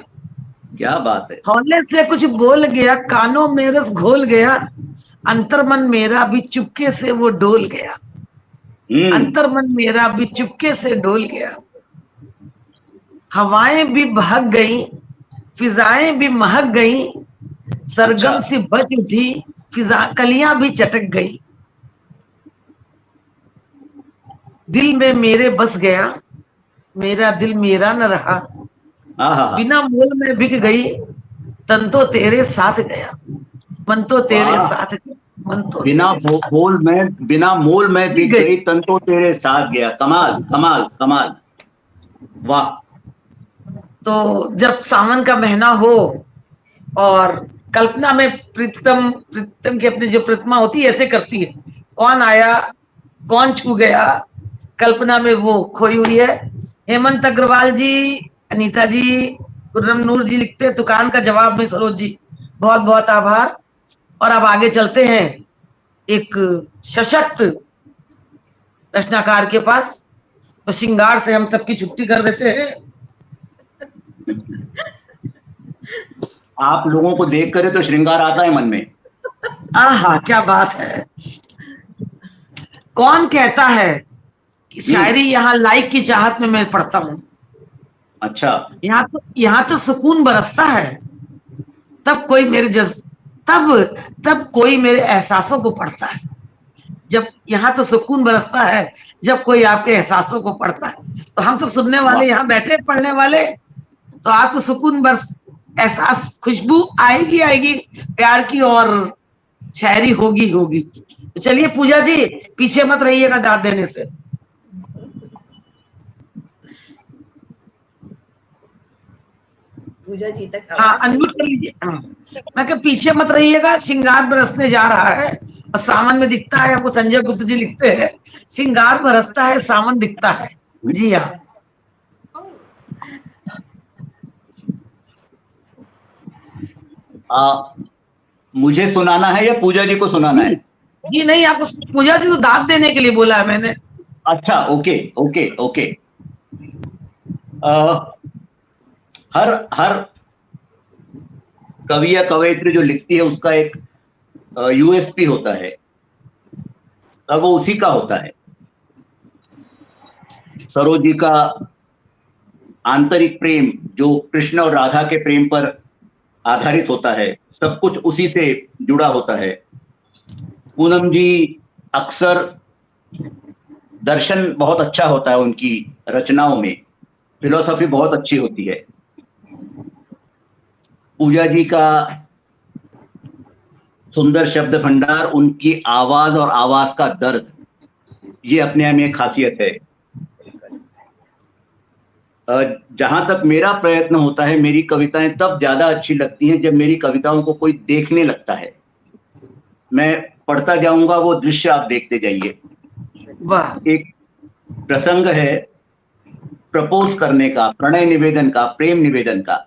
क्या बात है। हौले से कुछ बोल गया, कानों में रस घोल गया, अंतर मन मेरा भी चुपके से वो डोल गया। अंतर मन मेरा भी चुपके से डोल गया। हवाएं भी बहक गई, फिजाएं भी महक गई, सरगम सी बज उठी, फिजा कलियां भी चटक गई। दिल में मेरे बस गया, मेरा दिल मेरा न रहा, बिना मोल में बिक गई, तन तो तेरे साथ गया, मन तो तेरे साथ गया, मन तो बिना मोल में बिक गई, तन तो तेरे साथ गया। कमाल कमाल कमाल, वाह। तो जब सावन का महीना हो और कल्पना में प्रीतम की अपनी जो प्रतिमा होती है ऐसे करती है, कौन आया कौन छू गया, कल्पना में वो खोई हुई है। हेमंत अग्रवाल जी, अनीता जी, गुर्रम नूर जी लिखते दुकान का जवाब में सरोज जी बहुत बहुत आभार। और अब आगे चलते हैं एक सशक्त रचनाकार के पास, तो श्रृंगार से हम सबकी छुट्टी कर देते हैं। आप लोगों को देख कर तो श्रृंगार आता है मन में। आहा क्या बात है। कौन कहता है कि शायरी यहाँ लाइक की चाहत में मैं पढ़ता हूँ। अच्छा, यहाँ तो सुकून बरसता है, तब कोई मेरे एहसासों को पढ़ता है। जब यहाँ तो सुकून बरसता है जब कोई आपके एहसासों को पढ़ता है। तो हम सब सुनने वाले यहाँ बैठे पढ़ने वाले, तो आज तो सुकून एहसास, खुशबू आएगी आएगी प्यार की, और शायरी होगी होगी। तो चलिए पूजा जी, पीछे मत रहिएगा दाद देने से। पूजा जी तक हाँ, आवाज अनम्यूट कर लीजिए। मैं कहा पीछे मत रहिएगा, श्रृंगार बरसने जा रहा है और सावन में दिखता है। आपको संजय गुप्त जी लिखते हैं, श्रृंगार बरसता है सावन दिखता है। जी हाँ, मुझे सुनाना है या पूजा जी को सुनाना है? जी नहीं, आपको पूजा जी को दाद देने के लिए बोला है मैंने। अच्छा, ओके ओके ओके। हर कवि या कवयित्री जो लिखती है उसका एक यूएसपी होता है, अब वो उसी का होता है। सरोज जी का आंतरिक प्रेम जो कृष्ण और राधा के प्रेम पर आधारित होता है, सब कुछ उसी से जुड़ा होता है। पूनम जी अक्सर दर्शन बहुत अच्छा होता है उनकी रचनाओं में, फिलॉसफी बहुत अच्छी होती है। पूजा जी का सुंदर शब्द भंडार, उनकी आवाज और आवाज का दर्द, ये अपने आप में एक खासियत है। जहां तक मेरा प्रयत्न होता है, मेरी कविताएं तब ज्यादा अच्छी लगती हैं जब मेरी कविताओं को कोई देखने लगता है। मैं पढ़ता जाऊंगा, वो दृश्य आप देखते जाइए। वाह, एक प्रसंग है प्रपोज करने का, प्रणय निवेदन का, प्रेम निवेदन का।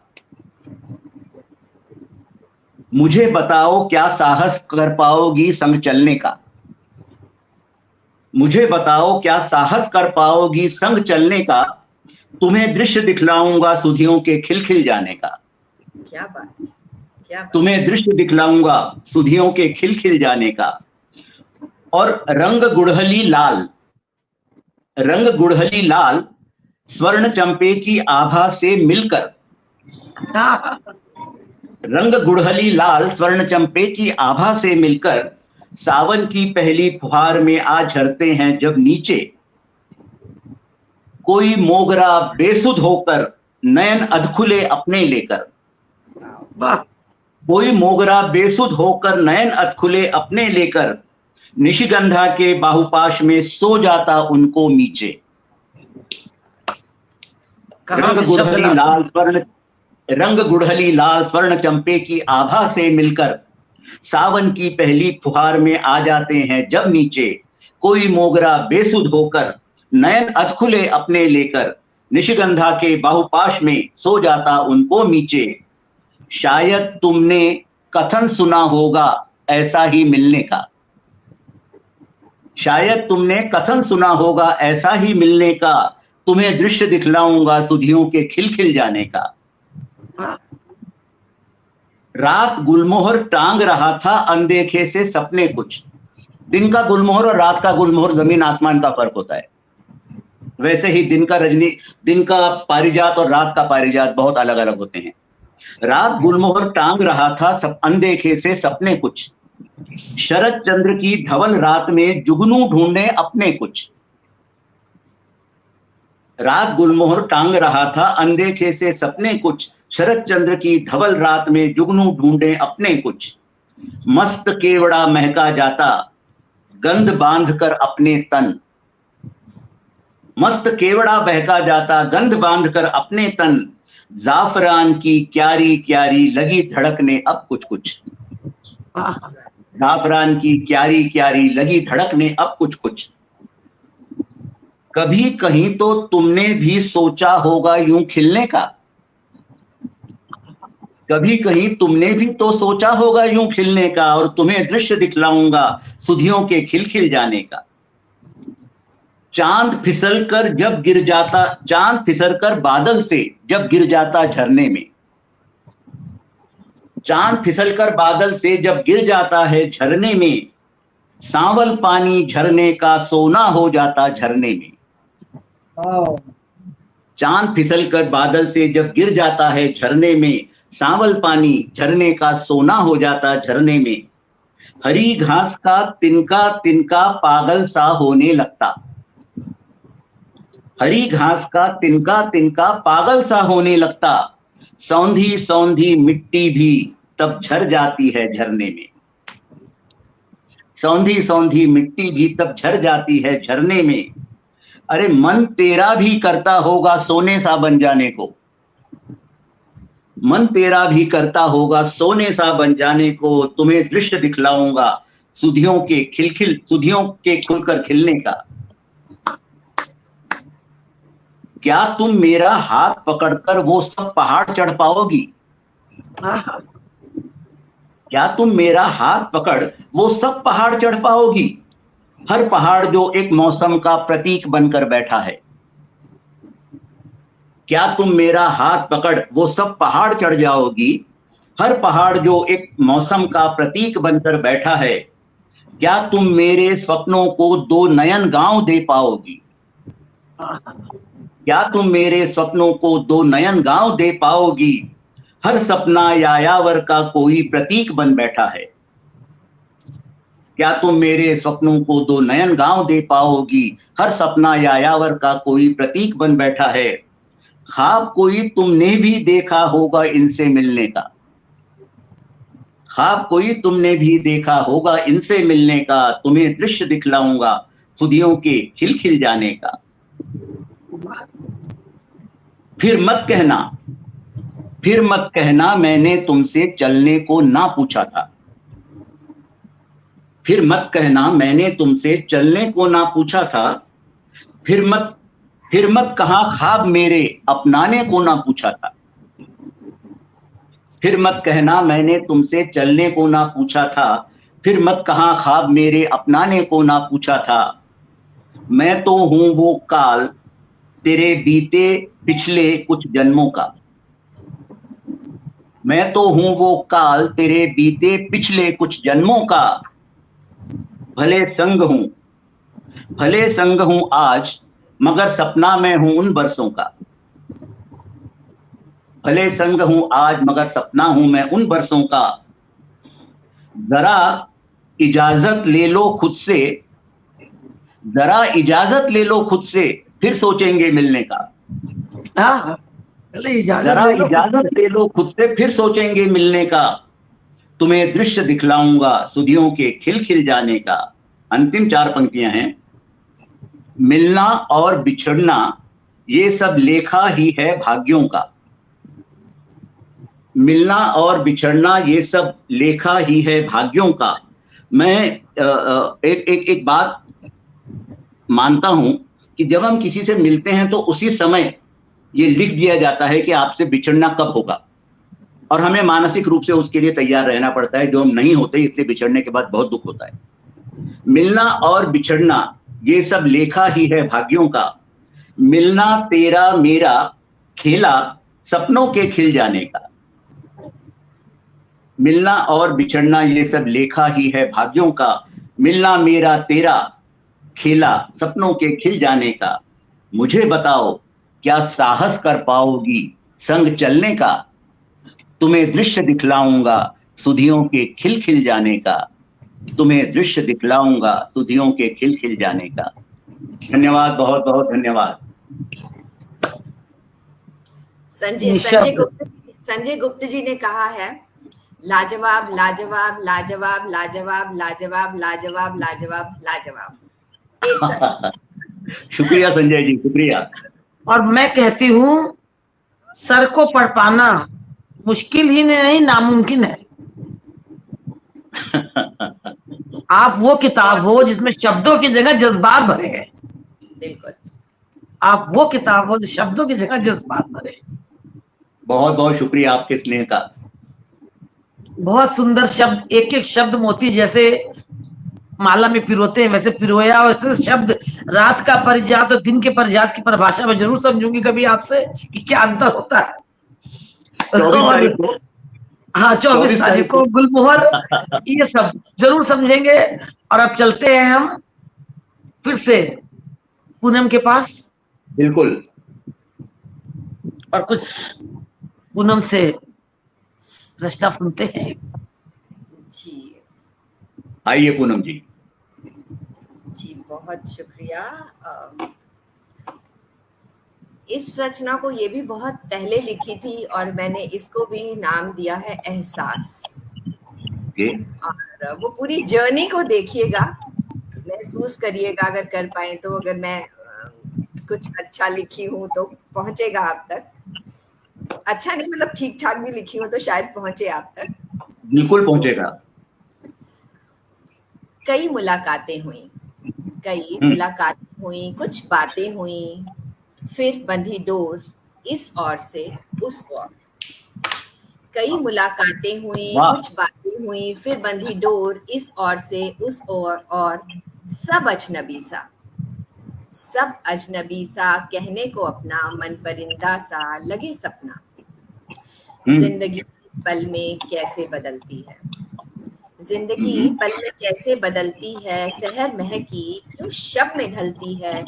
मुझे बताओ क्या साहस कर पाओगी संग चलने का, मुझे बताओ क्या साहस कर पाओगी संग चलने का, तुम्हें दृश्य दिखलाऊंगा सुधियों के खिलखिल जाने का। क्या बात, क्या बात। तुम्हें दृश्य दिखलाऊंगा सुधियों के खिलखिल जाने का। और रंग गुड़हली लाल, रंग गुड़हली लाल स्वर्ण चंपे की आभा से मिलकर, रंग गुड़हली लाल स्वर्ण चंपे की आभा से मिलकर, सावन की पहली फुहार में आ झरते हैं जब नीचे, कोई मोगरा बेसुध होकर नयन अधखुले अपने लेकर, कोई मोगरा बेसुध होकर नयन अधखुले अपने लेकर, निशिगंधा के बाहुपाश में सो जाता उनको नीचे। रंग गुड़हली लाल स्वर्ण चंपे की आभा से मिलकर, सावन की पहली फुहार में आ जाते हैं जब नीचे, कोई मोगरा बेसुध होकर नयन अधखुले अपने लेकर, निशिगंधा के बाहुपाश में सो जाता उनको नीचे। शायद तुमने कथन सुना होगा ऐसा ही मिलने का, शायद तुमने कथन सुना होगा ऐसा ही मिलने का, तुम्हें दृश्य दिखलाऊंगा सुधियों के खिलखिल जाने का। रात गुलमोहर टांग रहा था अनदेखे से सपने कुछ। दिन का गुलमोहर और रात का गुलमोहर जमीन आसमान का फर्क होता है। वैसे ही दिन का पारिजात और रात का पारिजात बहुत अलग अलग होते हैं। रात गुलमोहर टांग रहा था सब अनदेखे से सपने कुछ, शरद चंद्र की धवल रात में जुगनू ढूंढे अपने कुछ। रात गुलमोहर टांग रहा था अनदेखे से सपने कुछ, शरद चंद्र की धवल रात में जुगनू ढूंढे अपने कुछ। मस्त केवड़ा महका जाता गंध बांध कर अपने तन, मस्त केवड़ा बहका जाता गंध बांध कर अपने तन, जाफरान की क्यारी क्यारी लगी धड़कने अब कुछ कुछ। जाफरान की क्यारी क्यारी लगी धड़कने अब कुछ कुछ। कभी कहीं तो तुमने भी सोचा होगा यूं खिलने का, कभी कहीं तुमने भी तो सोचा होगा यूं खिलने का, और तुम्हें दृश्य दिखलाऊंगा सुधियों के खिलखिल जाने का। चांद फिसल कर जब गिर जाता, चांद फिसल कर बादल से जब गिर जाता झरने में, चांद फिसल कर बादल से जब गिर जाता है झरने में, सांवल पानी झरने का सोना हो जाता झरने में। चांद फिसल कर बादल से जब गिर जाता है झरने में, सांवल पानी झरने का सोना हो जाता झरने में। हरी घास का तिनका तिनका पागल सा होने लगता, हरी घास का तिनका तिनका पागल सा होने लगता, सौंधी सौंधी मिट्टी भी तब झर जाती है झरने में। सौंधी सौंधी मिट्टी भी तब झर जाती है झरने में। अरे मन तेरा भी करता होगा सोने सा बन जाने को। मन तेरा भी करता होगा सोने सा बन जाने को। तुम्हें दृश्य दिखलाऊंगा सुधियों के खुलकर खिलने का। क्या तुम मेरा हाथ पकड़कर वो सब पहाड़ चढ़ पाओगी? आहा, क्या तुम मेरा हाथ पकड़ वो सब पहाड़ चढ़ पाओगी? हर पहाड़ जो एक मौसम का प्रतीक बनकर बैठा है। क्या तुम मेरा हाथ पकड़ वो सब पहाड़ चढ़ जाओगी? हर पहाड़ जो एक मौसम का प्रतीक बनकर बैठा है। क्या तुम मेरे स्वप्नों को दो नयन गांव दे पाओगी? क्या तुम मेरे स्वप्नों को दो नयन गांव दे पाओगी? हर सपना यायावर का कोई प्रतीक बन बैठा है। क्या तुम मेरे स्वप्नों को दो नयन गांव दे पाओगी? हर सपना यायावर का कोई प्रतीक बन बैठा है। ख्वाब कोई तुमने भी देखा होगा इनसे मिलने का। ख्वाब कोई तुमने भी देखा होगा इनसे मिलने का। तुम्हें दृश्य दिखलाऊंगा सुधियों के खिल खिल जाने का। फिर मत कहना मैंने तुमसे चलने को ना पूछा था। फिर मत कहना मैंने तुमसे चलने को ना पूछा था। फिर मत कहा ख्वाब मेरे अपनाने को ना पूछा था। फिर मत कहना मैंने तुमसे चलने को ना पूछा था। फिर मत कहा ख्वाब मेरे अपनाने को ना पूछा था। मैं तो हूं वो काल तेरे बीते पिछले कुछ जन्मों का। मैं तो हूं वो काल तेरे बीते पिछले कुछ जन्मों का। भले संग हूं आज मगर सपना मैं हूं उन बरसों का। भले संग हूं आज मगर सपना हूं मैं उन बरसों का। जरा इजाजत ले लो खुद से। जरा इजाजत ले लो खुद से फिर सोचेंगे मिलने का। आहा, पहले इजाजत जरा ले लो। इजाजत ले लो खुद से फिर सोचेंगे मिलने का। तुम्हें दृश्य दिखलाऊंगा सुधियों के खिल खिल जाने का। अंतिम 4 पंक्तियां हैं। मिलना और बिछड़ना ये सब लेखा ही है भाग्यों का। मिलना और बिछड़ना ये सब लेखा ही है भाग्यों का। मैं एक बात मानता हूं कि जब हम किसी से मिलते हैं तो उसी समय ये लिख दिया जाता है कि आपसे बिछड़ना कब होगा, और हमें मानसिक रूप से उसके लिए तैयार रहना पड़ता है, जो हम नहीं होते। इससे बिछड़ने के बाद बहुत दुख होता है। मिलना और बिछड़ना ये सब लेखा ही है भाग्यों का। मिलना तेरा मेरा खेला सपनों के खिल जाने का। मिलना और बिछड़ना ये सब लेखा ही है भाग्यों का। मिलना मेरा तेरा खेला सपनों के खिल जाने का। मुझे बताओ क्या साहस कर पाओगी संग चलने का। तुम्हें दृश्य दिखलाऊंगा सुधियों के खिल खिल जाने का। तुम्हें दृश्य दिखलाऊंगा सुधियों के खिल खिल जाने का। धन्यवाद, बहुत बहुत धन्यवाद। संजय गुप्त जी ने कहा है, लाजवाब लाजवाब लाजवाब लाजवाब लाजवाब लाजवाब लाजवाब लाजवाब। शुक्रिया संजय जी, शुक्रिया। और मैं कहती हूँ सर को पढ़ पाना मुश्किल ही नहीं, नामुमकिन है। आप वो किताब हो जिसमें शब्दों की जगह जज्बात भरे हैं। बिल्कुल, आप वो किताब हो जो शब्दों की जगह जज्बात भरे। बहुत बहुत शुक्रिया आपके स्नेह का। बहुत सुंदर शब्द, एक एक शब्द मोती जैसे माला में पिरोते हैं वैसे पिरोया। वैसे शब्द रात का परिजात और दिन के परिजात की परिभाषा में जरूर समझूंगी कभी आपसे कि क्या अंतर होता है। 24 तारीख को, हाँ 24 तारीख को गुलमोहर, ये सब जरूर समझेंगे। और अब चलते हैं हम फिर से पूनम के पास। बिल्कुल। और कुछ पूनम से रचना सुनते हैं। जी आइए पूनम जी। जी, बहुत शुक्रिया। इस रचना को ये भी बहुत पहले लिखी थी और मैंने इसको भी नाम दिया है एहसास। और वो पूरी जर्नी को देखिएगा, महसूस करिएगा अगर कर पाए तो। अगर मैं कुछ अच्छा लिखी हूँ तो पहुंचेगा आप तक। अच्छा नहीं मतलब ठीक ठाक भी लिखी हूँ तो शायद पहुंचे आप तक। बिल्कुल पहुंचेगा। कई मुलाकातें हुई, कई मुलाकातें हुई, कुछ बातें हुई, फिर बंधी डोर इस ओर से उस ओर। कई मुलाकातें हुई, कुछ बातें हुई, फिर बंधी डोर इस ओर से उस ओर, और सब अजनबी सा, सब अजनबी सा, कहने को अपना, मन परिंदा सा, लगे सपना। जिंदगी पल में कैसे बदलती है, जिंदगी पल में कैसे बदलती है, सहर महकी क्यों शब में ढलती है।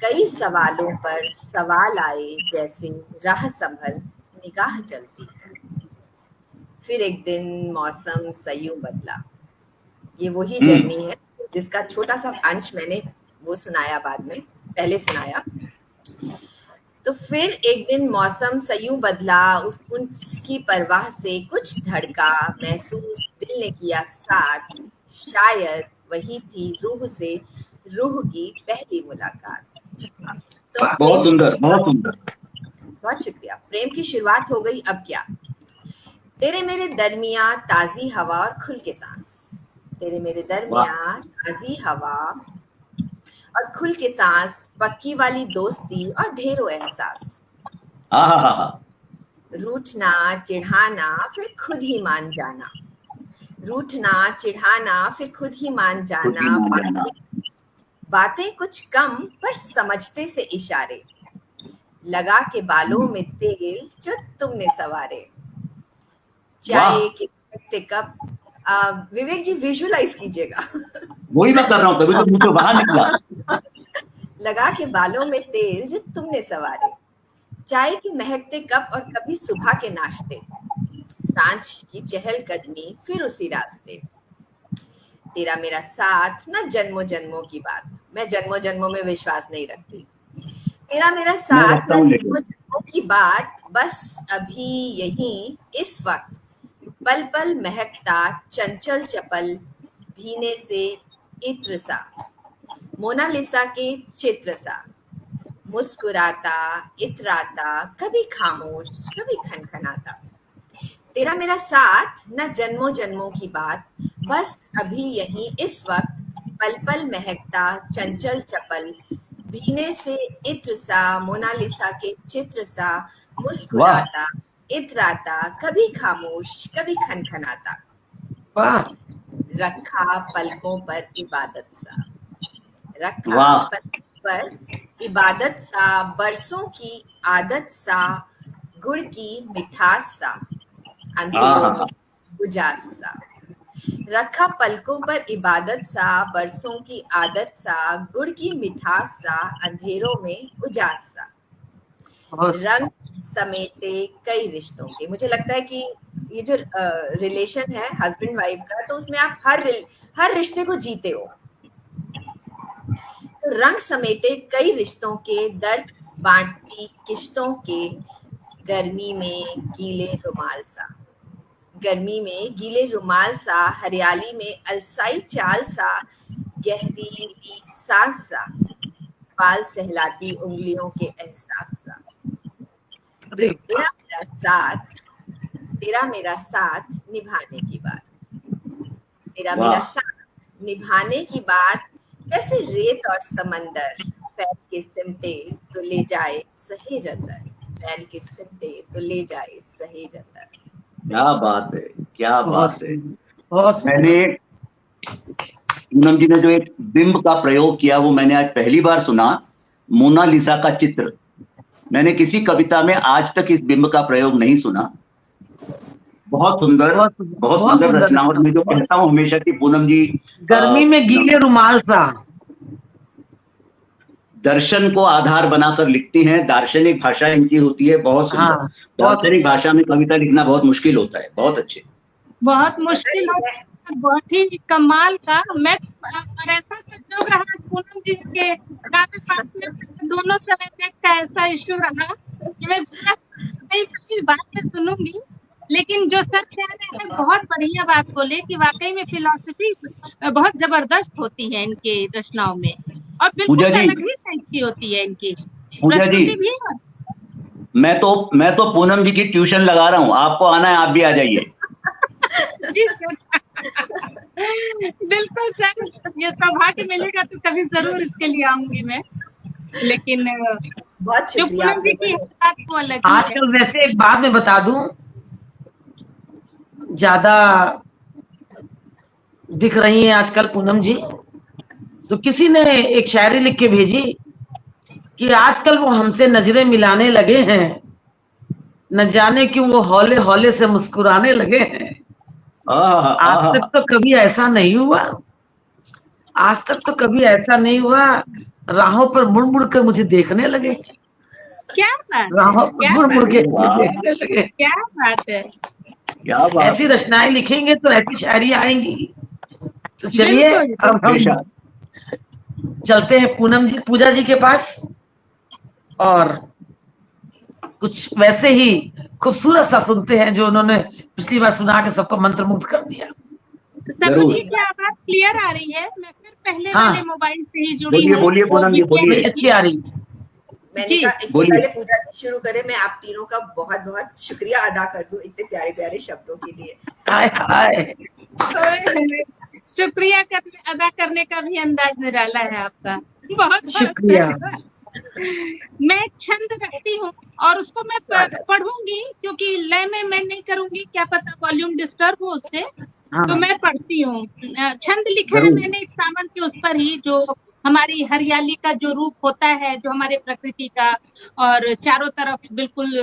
कई सवालों पर सवाल आए, जैसे राह संभल निगाह चलती है। फिर एक दिन मौसम सयूं बदला। ये वही जर्नी है जिसका छोटा सा अंश मैंने वो सुनाया बाद में, पहले सुनाया। तो फिर एक दिन मौसम सयूं बदला, उसकी परवाह से कुछ धड़का, महसूस दिल ने किया साथ, शायद वही थी रूह से रूह की पहली मुलाकात। तो बहुत सुंदर, बहुत सुंदर, बहुत शुक्रिया। प्रेम की शुरुआत हो गई, अब क्या। तेरे मेरे दरमियां ताजी हवा और खुल के सांस, तेरे मेरे दरमियां ताजी हवा और खुल के सांस, पक्की वाली दोस्ती और ढेरों एहसास। रूठना चिढ़ाना फिर खुद ही मान जाना, रूठना चिढ़ाना फिर खुद ही मान जाना। बातें कुछ कम पर समझते से इशारे, लगा के बालों में तेल जो तुमने सवारे। चाय के कप, विवेक जी विजुअलाइज कीजिएगा। वही मैं कर रहा हूँ, तभी तो मुझे बाहर निकला। लगा के बालों में तेल जो तुमने सवारे, चाय के महकते कप और कभी सुबह के नाश्ते, सांझ की चहलकदमी फिर उसी रास्ते। तेरा मेरा साथ न जन्मों जन्मों की बात, मैं जन्मों जन्मों में विश्वास नहीं रखती। तेरा मेरा साथ न जन्मों जन्मों की बात, बस अभी यहीं इस वक्त, पल पल महकता चंचल चपल, भीने से इत्र सा, मोनालिसा के चित्र सा, मुस्कुराता इतराता, कभी खामोश कभी खनखनाता। तेरा मेरा साथ न जन्मों जन्मों की बात, बस अभी यहीं इस वक्त, पल पल महकता चंचल चपल, भीने से इत्र सा, मोनालिसा के चित्र सा, मुस्कुराता इतराता, कभी खामोश कभी खनखनाता। रखा पलकों पर इबादत सा, रखा पलकों पर इबादत सा, बरसों की आदत सा, गुड़ की मिठास सा, अंधेरों में उजास सा। रखा पलकों पर इबादत सा, बरसों की आदत सा, गुड़ की मिठास सा, अंधेरों में उजास सा। रंग समेटे कई रिश्तों के, मुझे लगता है कि ये जो रिलेशन है हस्बैंड वाइफ का, तो उसमें आप हर रिश्ते को जीते हो। तो रंग समेटे कई रिश्तों के, दर्द बांटती किश्तों के, गर्मी में गीले रुमाल सा, गर्मी में गीले रुमाल सा, हरियाली में अलसाई चाल सा, गहरीली सांस सा, बाल सहलाती उंगलियों के एहसास सा। तेरा मेरा साथ निभाने की बात, तेरा मेरा साथ निभाने की बात, जैसे रेत और समंदर, फैल के सिमटे तो ले जाए सहेज अंदर, फैल के सिमटे तो ले जाए सहेज अंदर। क्या बात है, क्या बात है। मैंने पूनम जी ने जो एक बिंब का प्रयोग किया वो मैंने आज पहली बार सुना, मोनालिसा का चित्र। मैंने किसी कविता में आज तक इस बिंब का प्रयोग नहीं सुना। बहुत सुंदर, बहुत सुंदर रचना। और मैं जो कहता हूँ हमेशा कि पूनम जी गर्मी में गीले रुमाल सा, दर्शन को आधार बनाकर लिखती हैं। दार्शनिक भाषा इनकी होती है, बहुत सुंदर। दार्शनिक भाषा में कविता लिखना बहुत मुश्किल होता है। बहुत अच्छे, बहुत मुश्किल सर बहुत ही कमाल का। मैं और ऐसा संजोग रहा पूनम जी के गाने पास में दोनों समय देख का ऐसा इशू रहा कि मैं पूरा पहली बात में सुनूंगी, लेकिन जो सर कह रहे हैं बहुत बढ़िया बात बोले कि वाकई में फिलॉसफी बहुत जबरदस्त होती है इनके रचनाओं में, और बिल्कुल पूजा जी, अलग ही टाइप की होती है इनकी पूजा जी, प्रस्तुति भी। मैं तो पूनम जी की ट्यूशन लगा रहा हूँ, आपको आना है, आप भी आ जाइए। जी सर, बिल्कुल सर, ये सौभाग्य मिलेगा तो कभी जरूर इसके लिए आऊंगी मैं। लेकिन बहुत जो शुक्रिया पूनम जी आपने की मुझे। बात वो अलग ही है। आजकल वैसे एक बात मैं बता दूं, ज्यादा दिख रही हैं आजकल पूनम जी, तो किसी ने एक शायरी लिख के भेजी कि आजकल वो हमसे नजरें मिलाने लगे हैं, न जाने क्यों वो हौले हौले से मुस्कुराने लगे हैं। आज तक तो कभी ऐसा नहीं हुआ, आज तक तो कभी ऐसा नहीं हुआ, राहों पर मुड़ मुड़ कर मुझे देखने लगे, क्या बात है, राहों पर क्या मुड़ मुड़ बात के है, मुझे देखने लगे। क्या बात है। क्या बात ऐसी रचनाएं लिखेंगे तो ऐसी शायरी आएंगी। तो चलिए बिल्कुल। अब हम चलते हैं पूनम जी, पूजा जी के पास, और कुछ वैसे ही खूबसूरत सा सुनते हैं जो उन्होंने पिछली बार सुना के सबको मंत्रमुग्ध कर दिया। सर जी की आवाज क्लियर आ रही है? मैं फिर पहले हाँ। वाले मोबाइल से ही जुड़ी बोलिए हूँ। बोलिए पूनम जी, बोलिए। बड़ी अच्छी आ रही। मैंने जी, कहा इससे बोलिए। पहले पूजा जी शुरू करें, मैं आप तीनों का बहुत बहुत शुक्रिया अदा कर दूं इतने प्यारे प्यारे शब्दों के लिए। हाय हाय, शुक्रिया अदा करने का भी अंदाज निराला है आपका। बहुत शुक्रिया। मैं एक छंद रखती हूँ और उसको मैं पढ़ूंगी, क्योंकि लय में मैं नहीं करूंगी, क्या पता वॉल्यूम डिस्टर्ब हो उससे। हाँ। तो मैं पढ़ती हूँ। छंद लिखा है मैंने एक सावन के उस पर ही, जो हमारी हरियाली का जो रूप होता है, जो हमारे प्रकृति का, और चारों तरफ बिल्कुल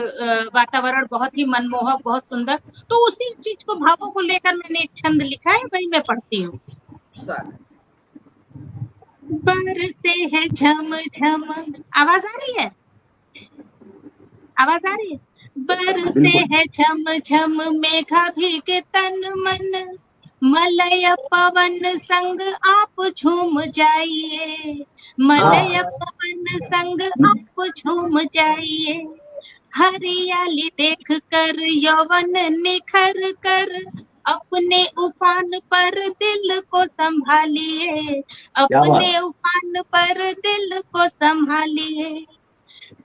वातावरण बहुत ही मनमोहक, बहुत सुंदर, तो उसी चीज को, भावों को लेकर मैंने एक छंद लिखा है, वही मैं पढ़ती हूँ। स्वागत। बरसे है झम झम, आवाज आ रही है? आवाज आ रही है? बरसे है झम झम मेघा भीगे तन मन, मलय पवन संग आप झूम जाइए, मलय पवन संग आप झूम जाइए, हरियाली देख कर यौवन निखर कर, अपने उफान पर दिल को संभालिए, अपने उफान पर दिल को संभालिए,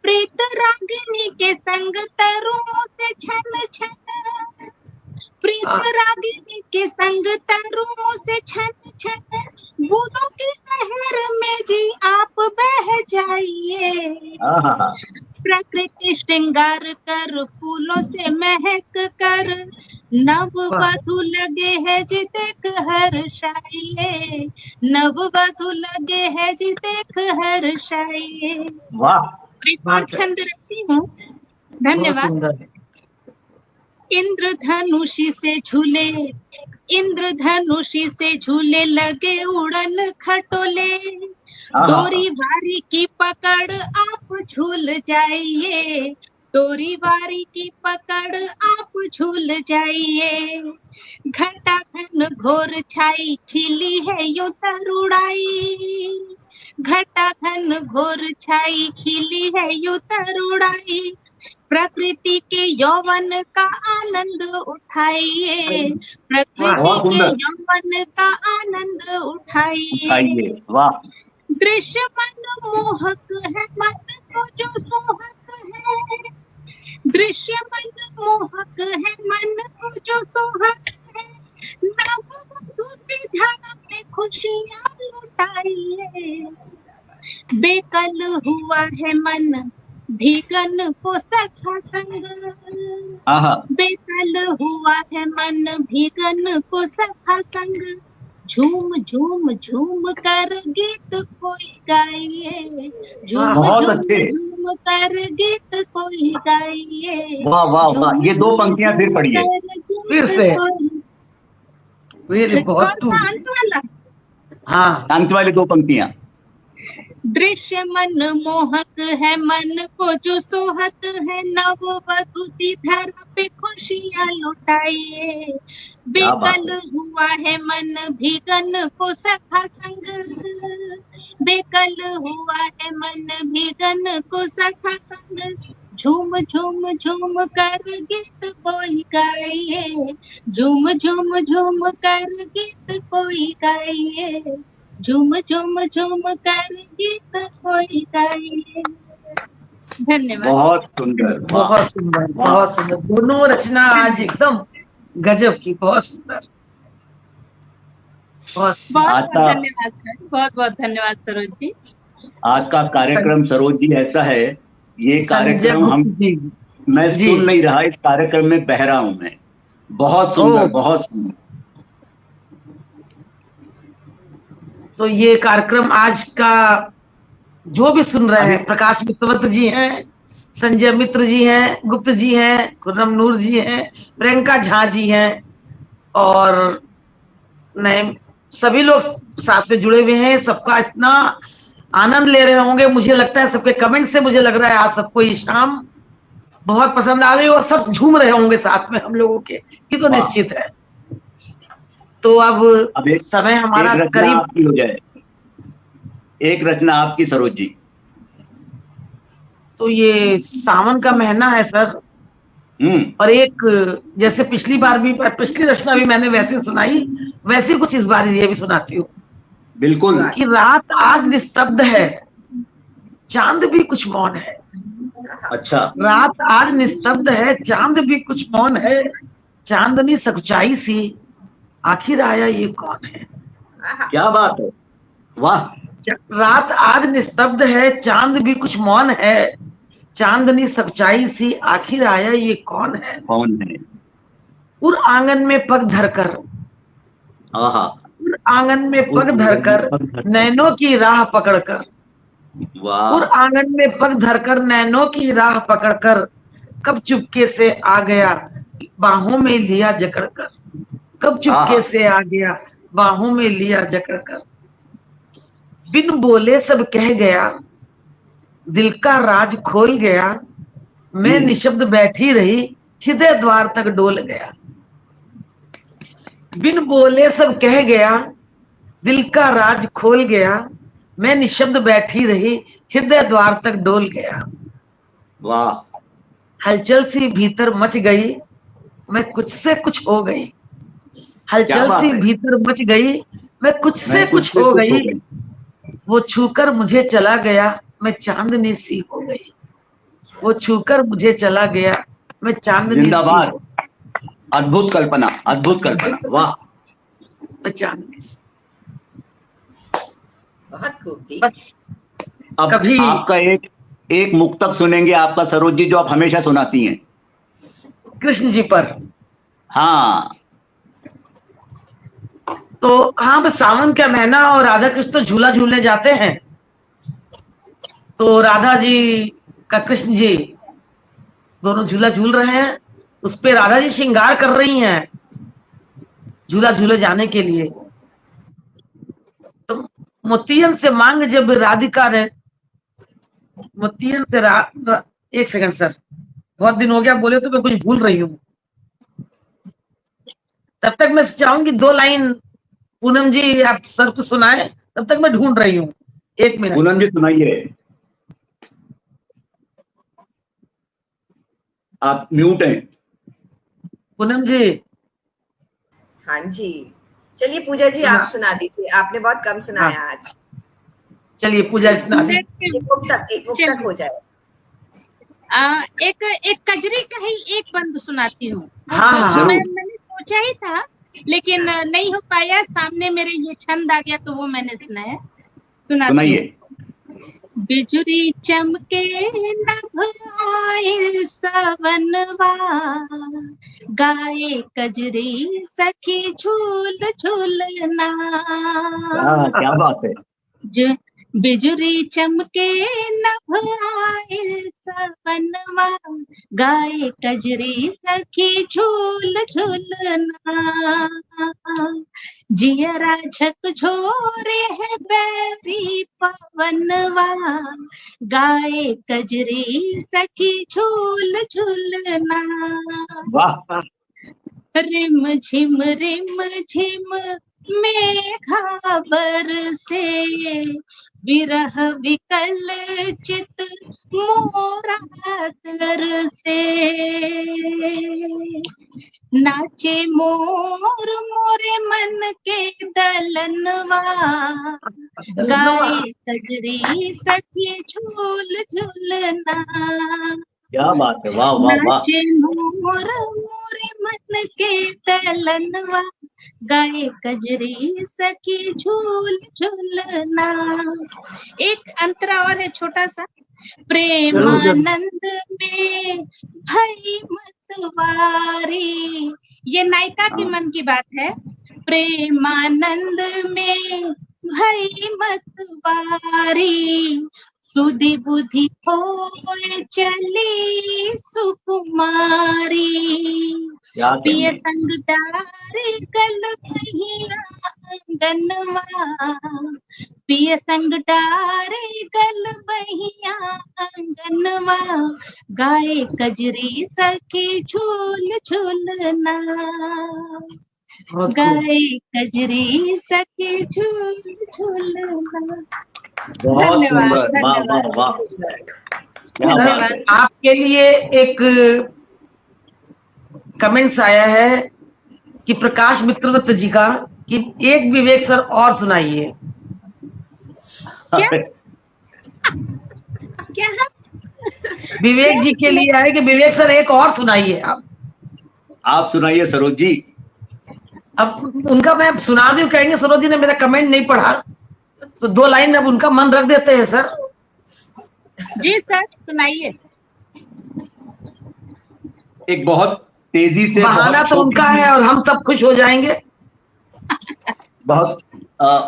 प्रीत रागिनी के संग तरुओं से छन छन, प्रीत रागिनी के संग तरुओं से छन छन, बूंदों की शहर में जी आप बह जाइए, प्रकृति श्रृंगार कर फूलों से महक कर, नव वधु लगे है जी देख हर्षाइए, नव वधु लगे है जी देख हर्षाइए। वाह, छंद रखती हूँ। धन्यवाद। इंद्रधनुषी से झूले, इंद्रधनुषी से झूले लगे उड़न खटोले, डोरी वारी की पकड़ आप झूल जाइए, डोरी वारी की पकड़ आप झूल जाइए, घटा घन घोर छाई खिली है यूं तरुड़ाई, घटा घन घोर छाई खिली है यूं तरुड़ाई, प्रकृति के यौवन का आनंद उठाइए, प्रकृति के यौवन का आनंद उठाइए। वाह। दृश्य मन मोहक है, मन को जो सोहक है, दृश्य मन मोहक है, मन को जो सोहक है, नव वधु की धाम में खुशियां लुटाइए, बेकल हुआ है मन भीगन को सखा संग, बेकल हुआ है मन भीगन को सखा संग, झूम झूम झूम कर गीत कोई गाइए, झूम झूम कर गीत कोई गाइए। वाह वाह वाह, ये दो पंक्तियां फिर पढ़िए, फिर से। बहुत अंत वाला, हाँ, अंत वाली दो पंक्तियां। दृश्य मन मोहक है, मन को जो सोहत है, नव वधु सी धरा पे खुशियां लुटाइए। बेकल हुआ है मन भीगन को सखा संग, बेकल हुआ है मन भीगन को सखा संग। झूम झूम झूम कर गीत कोई गाइए, झूम झूम झूम कर गीत कोई गाइए, झूम झूम झूम कर गीत कोई गाइए। धन्यवाद। बहुत सुंदर, बहुत सुंदर, बहुत सुंदर। दोनों रचना आज एकदम गजब की, बहुत सुंदर, बहुत बहुत धन्यवाद सर, बहुत बहुत धन्यवाद सरोज जी। आज का कार्यक्रम सरोज जी ऐसा है, ये कार्यक्रम मैं सुन नहीं रहा, इस कार्यक्रम में बह रहा हूं मैं। बहुत सुंदर, बहुत सुंदर। तो ये कार्यक्रम आज का जो भी सुन रहे हैं, प्रकाश मित्रवत जी हैं, संजय मित्र जी हैं, गुप्त जी हैं, खुर्रम नूर जी हैं, प्रियंका झा जी हैं, और नए सभी लोग साथ में जुड़े हुए हैं। सबका इतना आनंद ले रहे होंगे, मुझे लगता है सबके कमेंट से मुझे लग रहा है आज सबको ये शाम बहुत पसंद आ रही है और सब झूम रहे होंगे साथ में हम लोगों के, ये तो निश्चित है। तो अब समय हमारा करीब आपकी हो जाए, एक रचना आपकी सरोज जी। तो ये सावन का महीना है सर, और एक जैसे पिछली बार भी, पिछली रचना भी मैंने वैसे सुनाई, वैसे कुछ इस बार ये भी सुनाती हूँ। बिल्कुल। कि रात आज निस्तब्ध है, चांद भी कुछ मौन है। अच्छा। रात आज निस्तब्ध है, चांद भी कुछ मौन है, चांदनी सच्चाई सी आखिर आया ये कौन है। क्या बात है, वाह। रात आज निस्तब्ध है, चांद भी कुछ मौन है, चांदनी सच्चाई सी आखिर आया ये कौन है। कौन है। उर आंगन में पग धरकर, उर आंगन में पग धरकर नैनों की राह पकड़कर, उर आंगन में पग धरकर नैनों की राह पकड़कर, कब चुपके से आ गया बाहों में लिया जकड़कर, कब चुपके से आ गया बाहों में लिया जकड़कर। बिन बोले सब कह गया, दिल का राज खोल गया, मैं निशब्द बैठी रही, हृदय द्वार तक डोल गया। बिन बोले सब कह गया, दिल का राज खोल गया, मैं निशब्द बैठी रही, हृदय द्वार तक डोल गया। वाह। हलचल सी भीतर मच गई, मैं कुछ से कुछ हो गई, हलचल सी भीतर मच गई, मैं कुछ से कुछ हो गई, वो छूकर मुझे चला गया, मैं चांदनी सी हो गई, वो छूकर मुझे चला गया, मैं चांदनी सी हो गई। अद्भुत कल्पना, अद्भुत कल्पना, वाह। मैं चांदनी सी। बहुत खूब थी। अब कभी आपका एक मुक्तक सुनेंगे आपका सरोज जी, जो आप हमेशा सुनाती हैं कृष्ण जी पर। हाँ। तो हाँ, बस सावन का महीना और राधा कृष्ण तो झूला झूलने जाते हैं, तो राधा जी का कृष्ण जी दोनों झूला झूल रहे हैं, उस पे राधा जी श्रृंगार कर रही हैं झूला झूले जाने के लिए। तो मोतियन से मांग जब राधिका ने, मोतियन से एक सेकंड सर, बहुत दिन हो गया बोले तो मैं कुछ भूल रही हूँ, तब तक मैं चाहूंगी 2 लाइन पूनम जी आप सर को सुनाए, तब तक मैं ढूंढ रही हूँ। 1 मिनट। पूनम जी सुनाइए, आप म्यूट हैं। पूनम जी। हाँ जी, चलिए पूजा जी आप सुना दीजिए, आपने बहुत कम सुनाया आज। चलिए पूजा सुना दी। एक मुक्तक हो जाए। एक कजरी का ही एक बंद सुनाती हूँ। हाँ, मैंने सोचा ही था लेकिन नहीं हो पाया, सामने मेरे ये छंद आ गया तो वो मैंने सुनाया। सुनाइए। बिजुरी चमके नभ आए सवनवा, गाए कजरी सखी झूल झूलना। क्या बात है। बिजुरी चमके नभ आइल सवनवा, गाए कजरी सखी झूल झूलना। जियरा झकझोरे है बैरी पवनवा, गाए कजरी सखी झूल झूलना। वाह, रिम झिम मेघा बरसे, विरह विकल चित मोरा तरसे। नाचे मोर मोरे मन के दलनवा, गाए कजरी सखी झूल झूलना। क्या बात है, वाह वाह वाह। नाचे मोर मोरे मन के दलनवा, गाए कजरी सखी झूल झूलना। एक अंतरा और है छोटा सा। प्रेमानंद में भई मतवारी, ये नायिका के मन की बात है। प्रेमानंद में भई मतवारी, सुधि बुद्धि होए चली सुकुमारी। पिय संग डारे गल पहिया आंगनवा, पिय संग डारे गल पहिया आंगनवा, गाए कजरी सखी झूल झूलना। गाए कजरी सखी झूल झूलना। बहुत सुंदर, वाह वाह वाह। धन्यवाद। आपके लिए एक कमेंट्स आया है कि प्रकाश मित्रदत्त जी का, कि एक विवेक सर और सुनाइए। क्या विवेक जी के लिए आए कि विवेक सर एक और सुनाइए। आप सुनाइए सरोज जी। अब उनका मैं सुना दूं, कहेंगे सरोज जी ने मेरा कमेंट नहीं पढ़ा, तो 2 लाइन अब उनका मन रख देते हैं सर। जी सर सुनाइए। एक बहुत तेजी से, बहाना तो उनका है और हम सब खुश हो जाएंगे। बहुत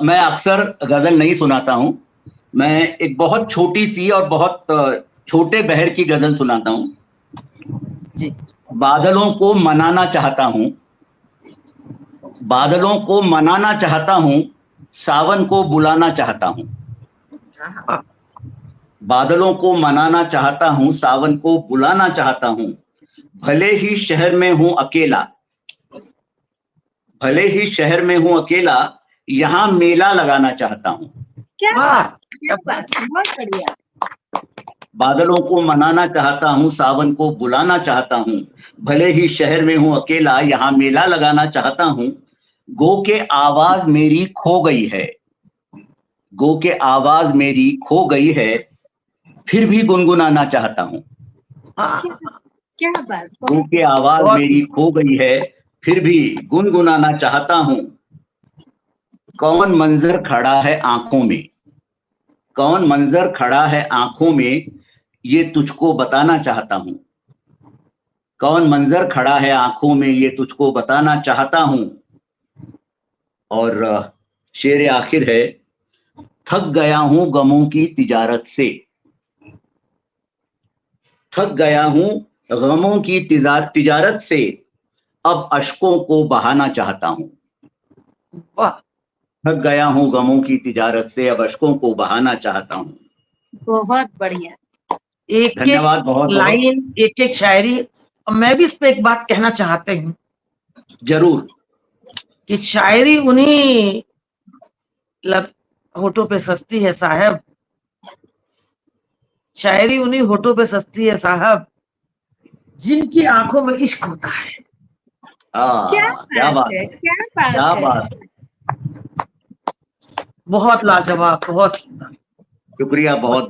मैं अक्सर गजल नहीं सुनाता हूं, मैं एक बहुत छोटी सी और बहुत छोटे बहर की गजल सुनाता हूं जी। बादलों को मनाना चाहता हूं, बादलों को मनाना चाहता हूं, सावन को बुलाना चाहता हूं। बादलों को मनाना चाहता हूं, सावन को बुलाना चाहता हूं। भले ही शहर में हूं अकेला, भले ही शहर में हूं अकेला, यहां मेला लगाना चाहता हूं। क्या बात, बहुत बढ़िया। बादलों को मनाना चाहता हूं, सावन को बुलाना चाहता हूं। भले ही शहर में हूं अकेला, यहां मेला लगाना चाहता हूं। गो के आवाज मेरी खो गई है, गो के आवाज मेरी खो गई है, फिर भी गुनगुनाना चाहता हूं। क्या बात। गो के आवाज मेरी खो गई है, फिर भी गुनगुनाना चाहता हूं। कौन मंजर खड़ा है आंखों में, कौन मंजर खड़ा है आंखों में, ये तुझको बताना चाहता हूं। कौन मंजर खड़ा है आंखों में, ये तुझको बताना चाहता हूं। और शेर आखिर है, थक गया हूं गमों की तिजारत से, थक गया हूं गमों की तिजारत से, अब अश्कों को बहाना चाहता हूं। थक गया हूं गमों की तिजारत से, अब अश्कों को बहाना चाहता हूं। बहुत बढ़िया। एक धन्यवाद, बहुत लाइन, एक एक शायरी। मैं भी इस पे एक बात कहना चाहते हूँ। जरूर। कि शायरी उन्हीं होठों पे सस्ती है साहब, शायरी उन्हीं होठों पे सस्ती है साहब, जिनकी आंखों में इश्क होता है। क्या बात है, क्या बात है। बहुत लाजवाब, बहुत सुंदर। शुक्रिया, बहुत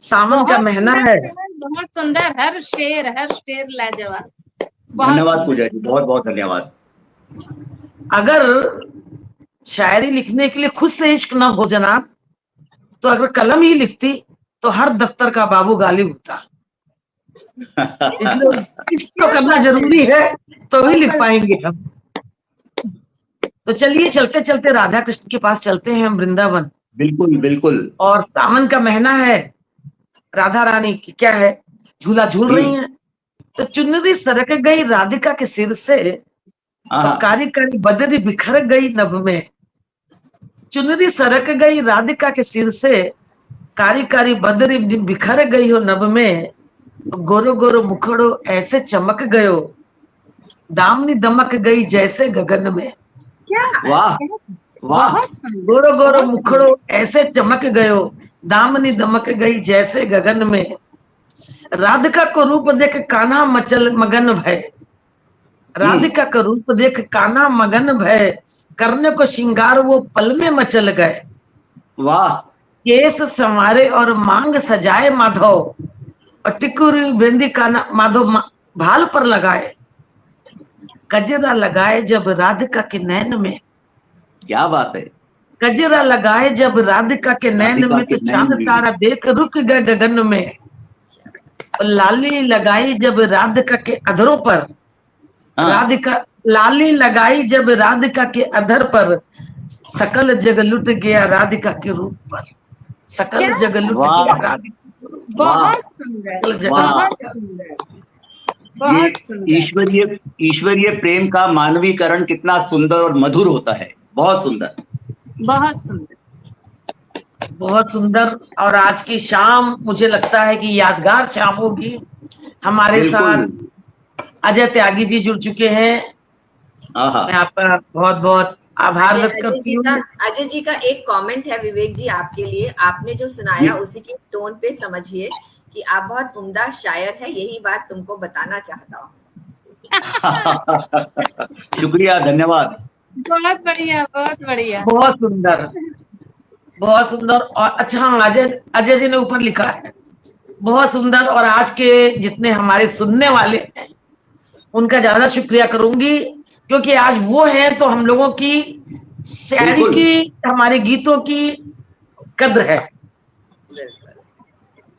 सावन का महीना है। बहुत सुंदर, हर शेर लाजवाब। धन्यवाद पूजा जी, बहुत बहुत धन्यवाद। अगर शायरी लिखने के लिए खुद से इश्क ना हो जनाब, तो अगर कलम ही लिखती तो हर दफ्तर का बाबू गालिब होता। इसलिए इश्क तो करना जरूरी है, तो भी लिख पाएंगे हम। तो चलिए चलते चलते राधा कृष्ण के पास चलते हैं हम, वृंदावन। बिल्कुल बिल्कुल। और सावन का महीना है, राधा रानी की क्या है, झूला झूल रही हैं, तो चुनरी सरक गई राधिका के सिर से, और कारी कारी बदरी बिखर गई नभ में। चुनरी सरक गई राधिका के सिर से, कारी कारी बदरी बिखर गई हो नभ में, गोरो गोरो मुखड़ो ऐसे चमक गयो, दामनी दमक गई जैसे गगन में। क्या वाह वाह, गोरो गोरो मुखड़ो ऐसे चमक गयो, दामनी दमक गई जैसे गगन में। राधिका को रूप देख कान्हा मचल मगन भय, राधिका का रूप देख कान्हा मगन भय, करने को श्रृंगार वो पल में मचल गए। वाह, केस संवारे और मांग सजाए माधव, और टिकुरी बेंदी कान्हा माधव भाल पर लगाए। कजरा लगाए जब राधिका के नैन में, क्या बात है। कजरा लगाए जब राधिका के नैन में, तो चांद तारा देख रुक गए गगन में। और लाली लगाई जब राधिका के अधरों पर, राधिका लाली लगाई जब राधिका के अधर पर, सकल जग लुट गया राधिका के रूप पर। सकल जग लुट गया राधिका। बहुत सुंदर, बहुत सुंदर, बहुत सुंदर। ईश्वरीय प्रेम का मानवीकरण कितना सुंदर और मधुर होता है। बहुत सुंदर, बहुत सुंदर, बहुत सुंदर। और आज की शाम मुझे लगता है कि यादगार शाम होगी। हमारे साथ अजय त्यागी जी जुड़ चुके हैं। मैं आपका बहुत बहुत आभार व्यक्त करती हूँ। अजय जी का एक कमेंट है विवेक जी आपके लिए। आपने जो सुनाया उसी के टोन पे समझिए कि आप बहुत उम्दा शायर है, यही बात तुमको बताना चाहता हूँ। शुक्रिया, धन्यवाद। बहुत बढ़िया, बहुत बढ़िया, बहुत सुंदर, बहुत सुंदर। और अच्छा, अजय जी ने ऊपर लिखा है बहुत सुंदर। और आज के जितने हमारे सुनने वाले हैं उनका ज्यादा शुक्रिया करूंगी, क्योंकि आज वो है तो हम लोगों की शायरी की, हमारे गीतों की कद्र है।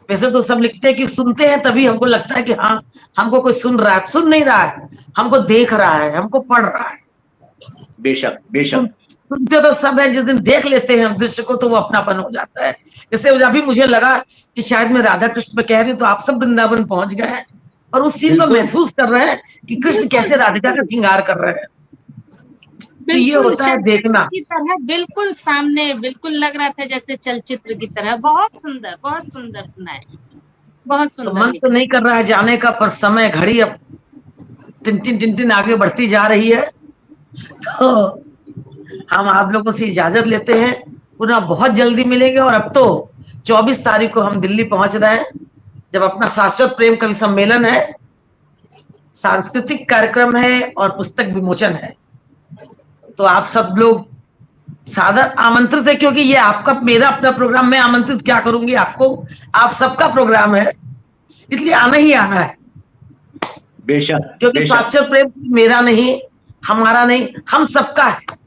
वैसे तो सब लिखते हैं कि सुनते हैं तभी हमको लगता है कि हाँ हमको कोई सुन रहा है, सुन नहीं रहा है, हमको देख रहा है, हमको पढ़ रहा है। बेशक बेशक। सुनते तो सब है, जिस दिन देख लेते हैं हम दृश्य को तो वो अपनापन हो जाता है। जैसे अभी मुझे लगा कि शायद मैं राधा कृष्ण पे कह रही हूँ तो आप सब वृंदावन पहुंच गए हैं और उस सीन को महसूस कर रहे हैं कि कृष्ण कैसे राधिका का श्रृंगार कर रहे हैं। तो ये होता है देखना की तरह, बिल्कुल सामने, बिल्कुल लग रहा था जैसे चलचित्र की तरह। बहुत सुंदर, बहुत सुंदर सुनाए, बहुत सुंदर। तो मन तो नहीं कर रहा है जाने का, पर समय घड़ी अब टिन आगे बढ़ती जा रही है। तो हम आप लोगों से इजाजत लेते हैं, पुनः बहुत जल्दी मिलेंगे। और अब तो 24 तारीख को हम दिल्ली पहुंच रहे हैं, जब अपना शाश्वत प्रेम कवि सम्मेलन है, सांस्कृतिक कार्यक्रम है और पुस्तक विमोचन है। तो आप सब लोग सादर आमंत्रित है, क्योंकि ये आपका, मेरा अपना प्रोग्राम, मैं आमंत्रित क्या करूंगी आपको, आप सबका प्रोग्राम है, इसलिए आना ही आना है। बेशक, क्योंकि शाश्वत प्रेम मेरा नहीं, हमारा नहीं, हम सबका है।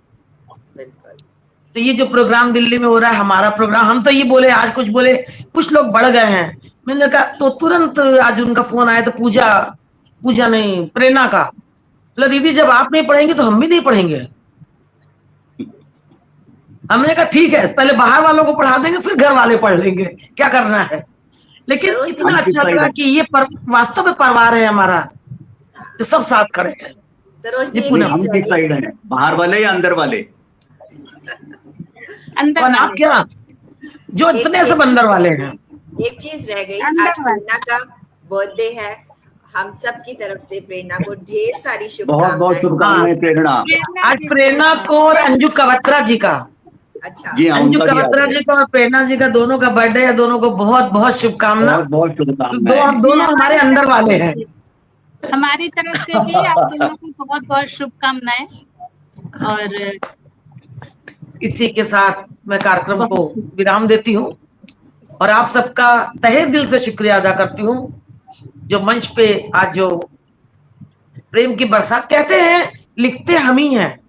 तो ये जो प्रोग्राम दिल्ली में हो रहा है हमारा प्रोग्राम, हम तो ये बोले, आज कुछ बोले, कुछ लोग बढ़ गए हैं। मैंने कहा तो तुरंत आज उनका फोन आया, तो पूजा नहीं, प्रेरणा का, बोला दीदी जब आप नहीं पढ़ेंगे तो हम भी नहीं पढ़ेंगे। हमने कहा ठीक है, पहले बाहर वालों को पढ़ा देंगे फिर घर वाले पढ़ लेंगे, क्या करना है। लेकिन इतना अच्छा लगा कि ये वास्तव में परिवार है हमारा, तो सब साथ खड़े हैं। हम किस साइड हैं, बाहर वाले या अंदर वाले? और आप क्या, जो इतने सब अंदर वाले हैं। एक चीज रह गई, आज प्रेरणा का बर्थडे है, हम सब की तरफ से प्रेरणा को ढेर सारी शुभकामनाएं। बहुत शुभकामनाएं प्रेरणा। आज प्रेरणा को और अंजू कवत्रा जी का, अच्छा अंजू कवत्रा जी का और प्रेरणा जी का दोनों का बर्थडे है। दोनों को बहुत बहुत शुभकामनाएं। बहुत शुभकामनाएं। दोनों हमारे अंदर वाले हैं। हमारी तरफ से भी आप दोनों को बहुत बहुत शुभकामनाएं। और इसी के साथ मैं कार्यक्रम को विराम देती हूँ और आप सबका तहे दिल से शुक्रिया अदा करती हूँ, जो मंच पे आज जो प्रेम की बरसात, कहते हैं लिखते हम ही हैं,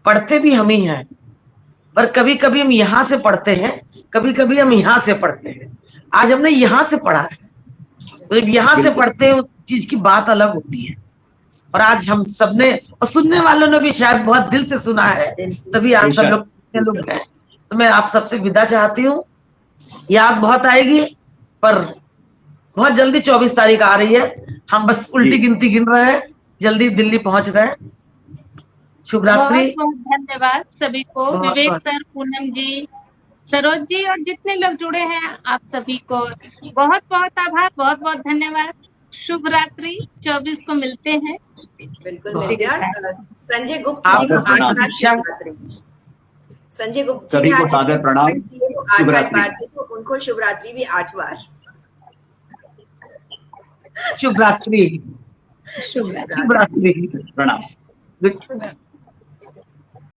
पढ़ते भी हम ही हैं, पर कभी कभी हम यहाँ से पढ़ते हैं, कभी कभी हम यहाँ से पढ़ते हैं। आज हमने यहाँ से पढ़ा है, तो जब यहाँ से पढ़ते हैं उस चीज की बात अलग होती है। और आज हम सबने, और सुनने वालों ने भी शायद बहुत दिल से सुना है, तभी आप सब लोग हैं। तो मैं आप सबसे विदा चाहती हूँ। याद बहुत आएगी, पर बहुत जल्दी 24 तारीख आ रही है, हम बस उल्टी गिनती गिन रहे हैं, जल्दी दिल्ली पहुंच रहे हैं। शुभ रात्रि। बहुत बहुत धन्यवाद सभी को, बहुत विवेक बहुत। सर, पूनम जी, सरोज जी और जितने लोग जुड़े हैं आप सभी को बहुत बहुत आभार, बहुत बहुत धन्यवाद। शुभ रात्रि, 24 को मिलते हैं। बिल्कुल बहुत। मिलते हैं। और संजय गुप्त आप जी को प्रणाम। 8 शुभरात्रि। संजय गुप्त जी सभी ने को आज सादर प्रणाम। वो 8 शुभरात्रि। बार थी, तो उनको शुभरात्रि भी 8 बार। शुभ रात्रि। शुभ रात्रि। शुभ रात्रि। प्रणाम। Good.